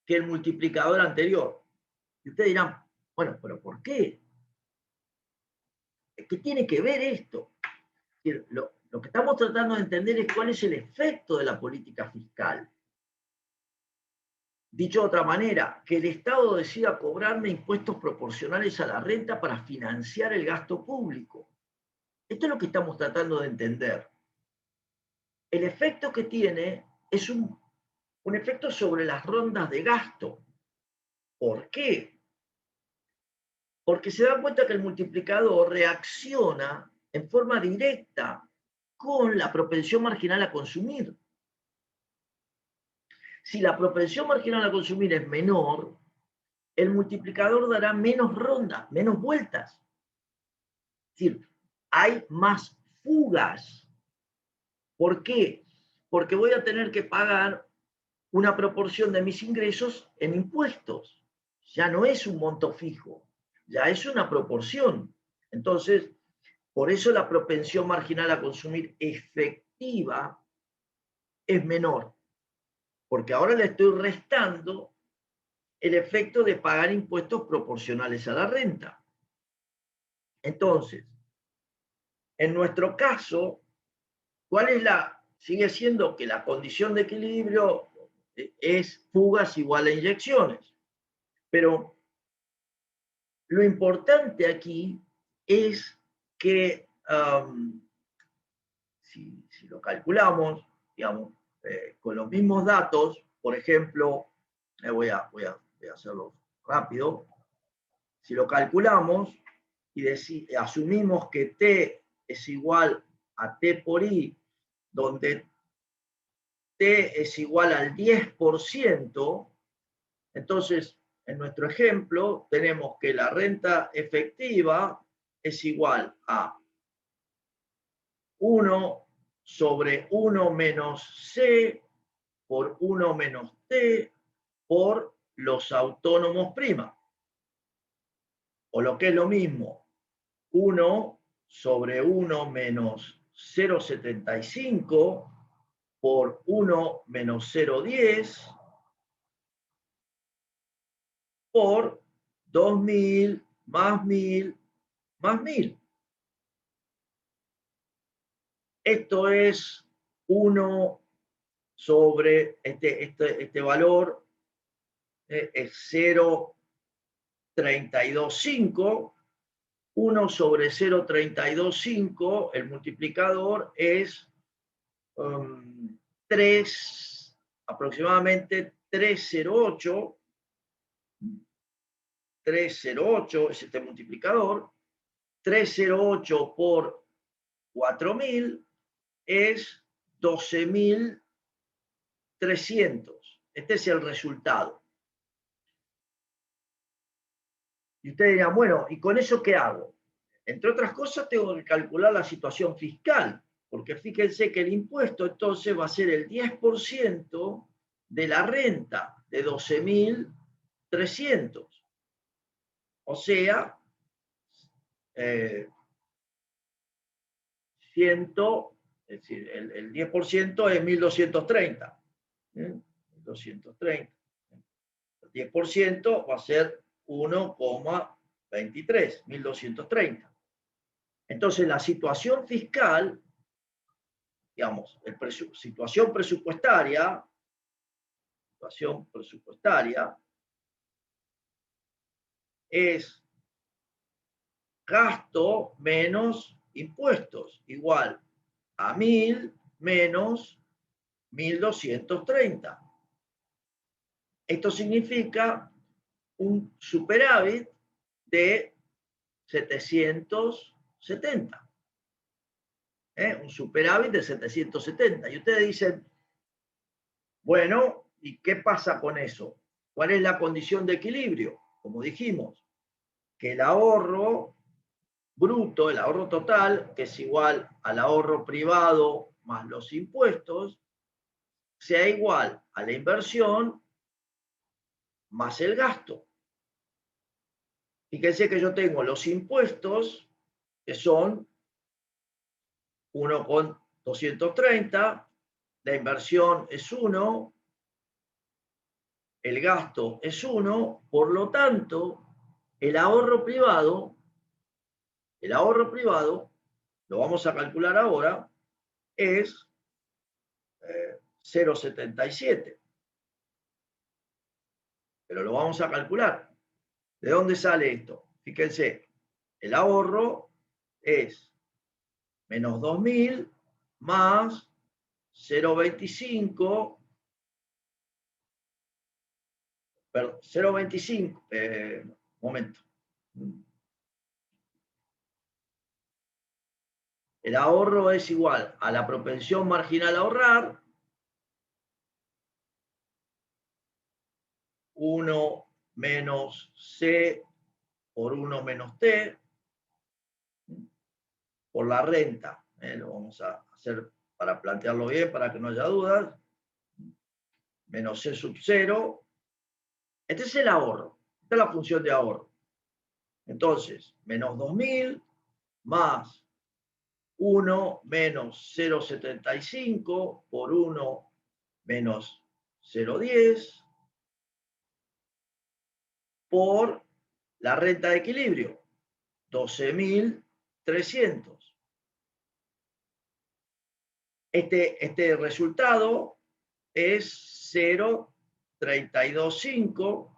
que el multiplicador anterior. Y ustedes dirán, bueno, pero ¿por qué? ¿Qué tiene que ver esto? Lo que estamos tratando de entender es cuál es el efecto de la política fiscal. Dicho de otra manera, que el Estado decida cobrarme impuestos proporcionales a la renta para financiar el gasto público. Esto es lo que estamos tratando de entender. El efecto que tiene es un efecto sobre las rondas de gasto. ¿Por qué? Porque se dan cuenta que el multiplicador reacciona en forma directa con la propensión marginal a consumir. Si la propensión marginal a consumir es menor, el multiplicador dará menos rondas, menos vueltas. Es decir, hay más fugas. ¿Por qué? Porque voy a tener que pagar una proporción de mis ingresos en impuestos. Ya no es un monto fijo, ya es una proporción. Entonces, por eso la propensión marginal a consumir efectiva es menor, porque ahora le estoy restando el efecto de pagar impuestos proporcionales a la renta. Entonces, en nuestro caso, ¿cuál es sigue siendo que la condición de equilibrio es fugas igual a inyecciones? Pero lo importante aquí es que si lo calculamos, digamos, con los mismos datos, por ejemplo, voy a hacerlo rápido, si lo calculamos y asumimos que T es igual a T por I, donde T es igual al 10%, entonces, en nuestro ejemplo, tenemos que la renta efectiva es igual a 1 sobre 1 menos C por 1 menos t por los autónomos prima. O lo que es lo mismo, 1 sobre 1 menos 0,75 por 1 menos 0,10 por 2000 más 1000 más 1000. Esto es 1 sobre este valor, es 0,325. 1 sobre 0,325, el multiplicador es 3, aproximadamente 308 es este multiplicador. 308 por 4000 es 12.300. Este es el resultado. Y ustedes dirán, bueno, ¿y con eso qué hago? Entre otras cosas, tengo que calcular la situación fiscal, porque fíjense que el impuesto entonces va a ser el 10% de la renta de 12.300. O sea, 100, es decir, el 10% es 1.230. 1.230. El 10% va a ser 1,23, 1.230. Entonces, la situación fiscal, digamos, situación presupuestaria es gasto menos impuestos, igual a 1.000 menos 1.230. Esto significa un superávit de 770. Un superávit de 770. Y ustedes dicen, bueno, ¿y qué pasa con eso? ¿Cuál es la condición de equilibrio? Como dijimos, que el ahorro bruto, el ahorro total, que es igual al ahorro privado más los impuestos, sea igual a la inversión más el gasto. Fíjense que yo tengo los impuestos, que son 1,230, la inversión es 1, el gasto es 1, por lo tanto, el ahorro privado, lo vamos a calcular ahora, es 0,77. Pero lo vamos a calcular. ¿De dónde sale esto? Fíjense, el ahorro es menos 2.000 más 0,25, perdón, 0,25, momento. El ahorro es igual a la propensión marginal a ahorrar, 1 menos C por 1 menos T, por la renta. Lo vamos a hacer para plantearlo bien, para que no haya dudas. Menos C sub 0. Este es el ahorro. Esta es la función de ahorro. Entonces, menos 2.000 más 1 menos 0,75 por 1 menos 0,10 por la renta de equilibrio, 12.300. Este resultado es 0,325.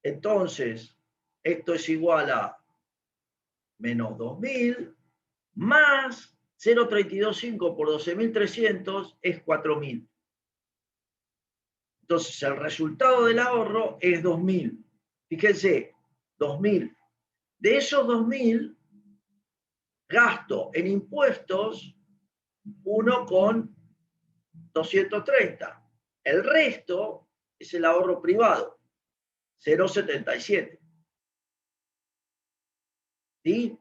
Entonces, esto es igual a menos 2.000 más 0,325 por 12.300 es 4.000. Entonces, el resultado del ahorro es 2.000. Fíjense, 2.000. De esos 2.000, gasto en impuestos 1,230. El resto es el ahorro privado, 0,77. ¿Sí?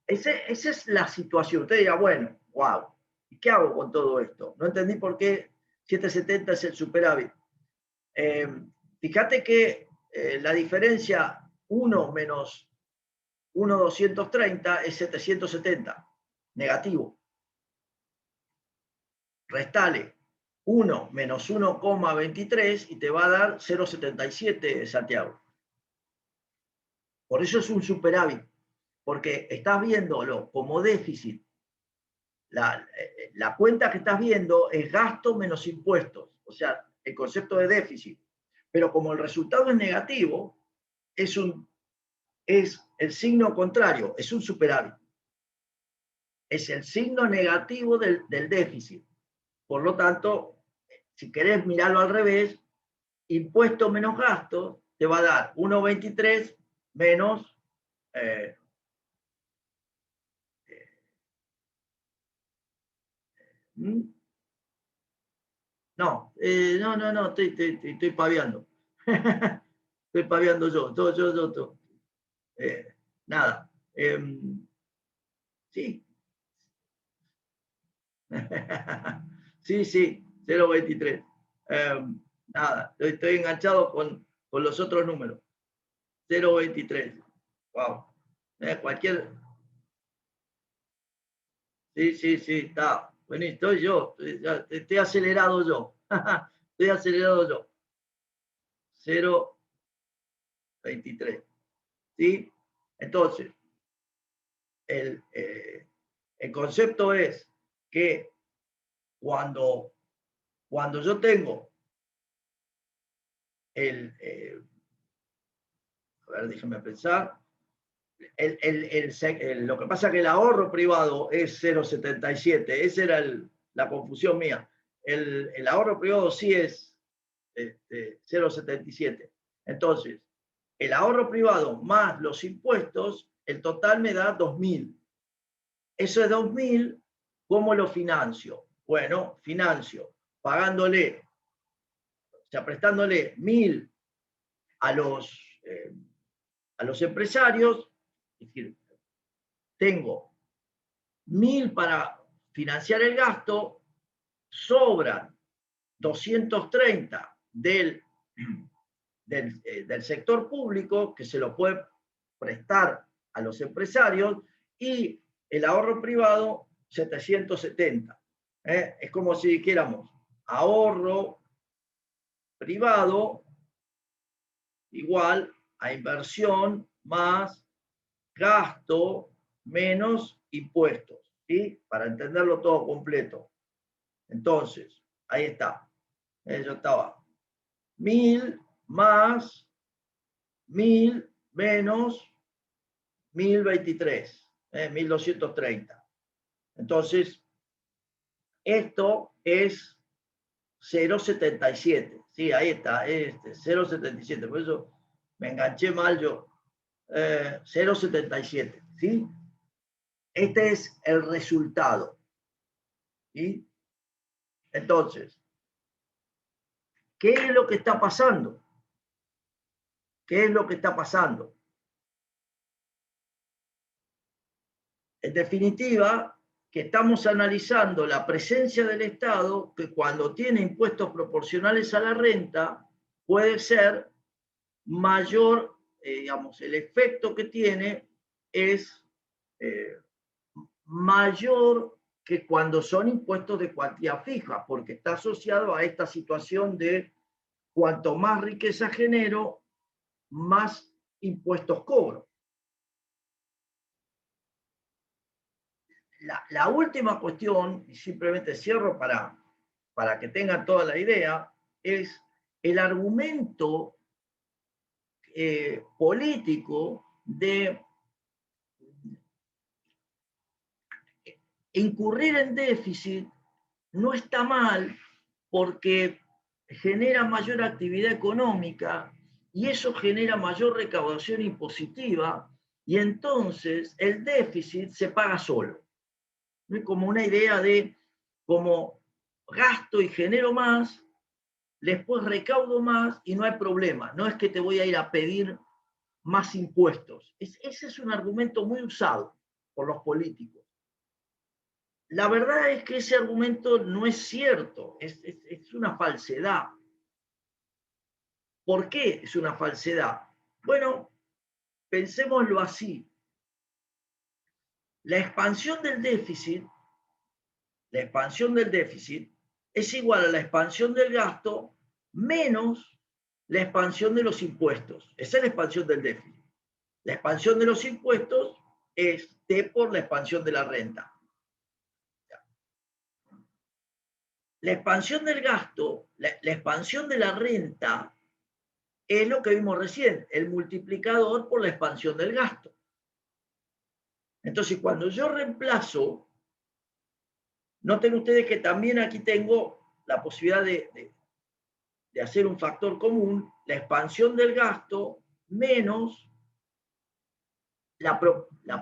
Esa es la situación. Usted dirá, bueno, wow, ¿Y qué hago con todo esto? No entendí por qué 770 es el superávit. Fíjate que la diferencia 1 menos 1,230 es 770, negativo. Restale 1 menos 1,23 y te va a dar 0,77, Santiago. Por eso es un superávit, porque estás viéndolo como déficit. La cuenta que estás viendo es gasto menos impuestos, o sea, el concepto de déficit. Pero como el resultado es negativo, es el signo contrario, es un superávit. Es el signo negativo del déficit. Por lo tanto, si querés mirarlo al revés, impuesto menos gasto te va a dar 1,23 menos no, estoy paviando. Estoy paviando yo. Nada. Sí. Sí, 0,23. Nada, estoy enganchado con los otros números. 0,23. Wow. Cualquier. Sí, está. Bueno, estoy yo. Estoy acelerado yo. Estoy acelerado yo. 0,23. ¿Sí? Entonces, el concepto es que cuando yo tengo a ver, déjenme pensar, lo que pasa es que el ahorro privado es 0,77, esa era la confusión mía. El ahorro privado sí es 0,77. Entonces, el ahorro privado más los impuestos, el total me da 2.000. Eso es 2.000, ¿cómo lo financio? Bueno, financio pagándole, o sea, prestándole 1.000 a los empresarios, es decir, tengo 1.000 para financiar el gasto, sobran 230 del sector público que se lo puede prestar a los empresarios y el ahorro privado 770. Es como si dijéramos ahorro privado igual a inversión más gasto menos impuestos, ¿sí? Para entenderlo todo completo. Entonces, ahí está. Yo estaba 1.000 más 1.000 menos 1.023, 1.230. Entonces, esto es 0,77. Sí, ahí está, 0,77. Por eso me enganché mal yo. 0,77. ¿Sí? Este es el resultado. ¿Sí? Entonces, ¿qué es lo que está pasando? ¿Qué es lo que está pasando? En definitiva, que estamos analizando la presencia del Estado, que cuando tiene impuestos proporcionales a la renta, puede ser mayor, digamos, el efecto que tiene es mayor que cuando son impuestos de cuantía fija, porque está asociado a esta situación de cuanto más riqueza genero, más impuestos cobro. La última cuestión, y simplemente cierro para que tengan toda la idea, es el argumento político de incurrir en déficit no está mal porque genera mayor actividad económica y eso genera mayor recaudación impositiva y entonces el déficit se paga solo. ¿No? Es como una idea de como gasto y genero más, después recaudo más y no hay problema. No es que te voy a ir a pedir más impuestos. Ese es un argumento muy usado por los políticos. La verdad es que ese argumento no es cierto, es una falsedad. ¿Por qué es una falsedad? Bueno, pensémoslo así. La expansión del déficit es igual a la expansión del gasto menos la expansión de los impuestos. Esa es la expansión del déficit. La expansión de los impuestos es T por la expansión de la renta. La expansión del gasto, la expansión de la renta, es lo que vimos recién, el multiplicador por la expansión del gasto. Entonces, cuando yo reemplazo, noten ustedes que también aquí tengo la posibilidad de hacer un factor común, la expansión del gasto menos la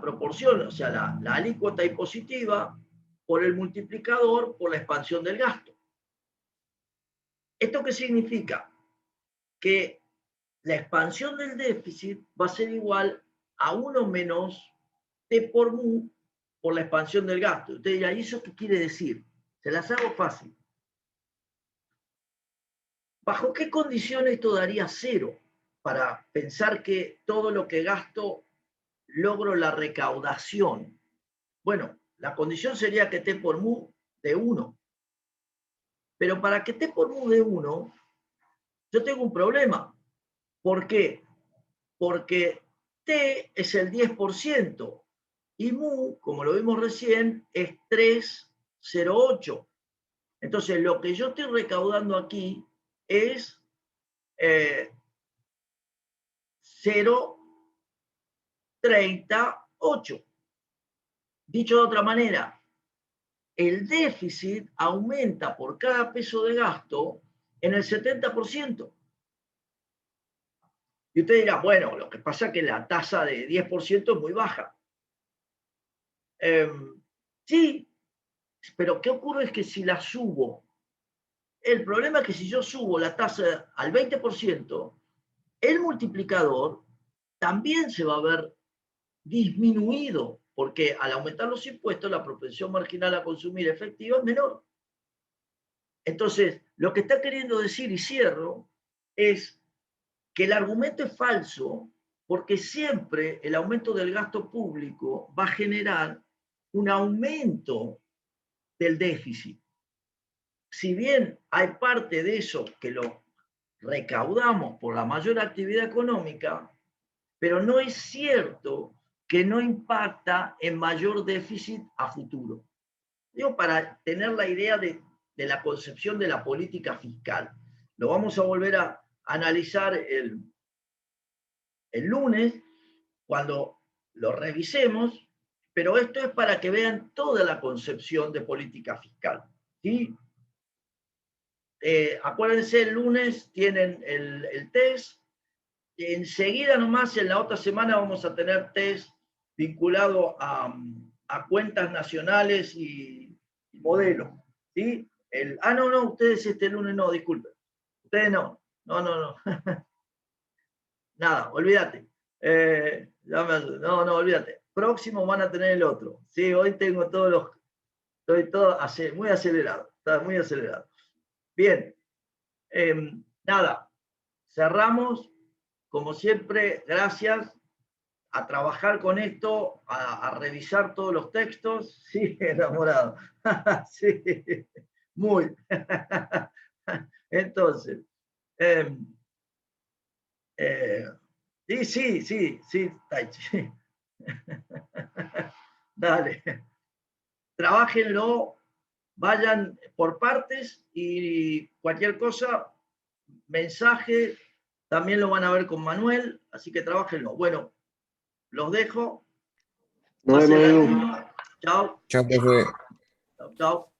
proporción, o sea, la alícuota impositiva por el multiplicador por la expansión del gasto. ¿Esto qué significa? Que la expansión del déficit va a ser igual a 1 menos T por mu por la expansión del gasto. Ustedes dirán, ¿y eso qué quiere decir? Se las hago fácil. ¿Bajo qué condiciones esto daría 0 para pensar que todo lo que gasto logro la recaudación? Bueno, la condición sería que T por mu de 1. Pero para que T por mu de 1, yo tengo un problema. ¿Por qué? Porque T es el 10% y mu, como lo vimos recién, es 3,08. Entonces, lo que yo estoy recaudando aquí es 0,38. Dicho de otra manera, el déficit aumenta por cada peso de gasto en el 70%. Y usted dirá, bueno, lo que pasa es que la tasa de 10% es muy baja. Sí, pero ¿qué ocurre? Es que si la subo, el problema es que si yo subo la tasa al 20%, el multiplicador también se va a ver disminuido, porque al aumentar los impuestos, la propensión marginal a consumir efectiva es menor. Entonces, lo que está queriendo decir, y cierro, es que el argumento es falso porque siempre el aumento del gasto público va a generar un aumento del déficit. Si bien hay parte de eso que lo recaudamos por la mayor actividad económica, pero no es cierto que no impacta en mayor déficit a futuro. Digo, para tener la idea de la concepción de la política fiscal. Lo vamos a volver a analizar el lunes, cuando lo revisemos, pero esto es para que vean toda la concepción de política fiscal. ¿Sí? Acuérdense, el lunes tienen el test. Enseguida nomás, en la otra semana, vamos a tener test vinculado a cuentas nacionales y modelos. ¿Sí? No, ustedes este lunes no, disculpen. Ustedes no. No. Nada, olvídate. No, olvídate. Próximo van a tener el otro. Sí, hoy tengo estoy todo muy acelerado. Está muy acelerado. Bien. Nada. Cerramos. Como siempre, gracias. A trabajar con esto, a revisar todos los textos. Sí, enamorado. Sí, muy. Entonces, sí, Taichi. Dale. Trabájenlo, vayan por partes y cualquier cosa, mensaje, también lo van a ver con Manuel, así que trabájenlo. Bueno, los dejo. Nos vemos, Edu. Chao. Chao, profe. Chao.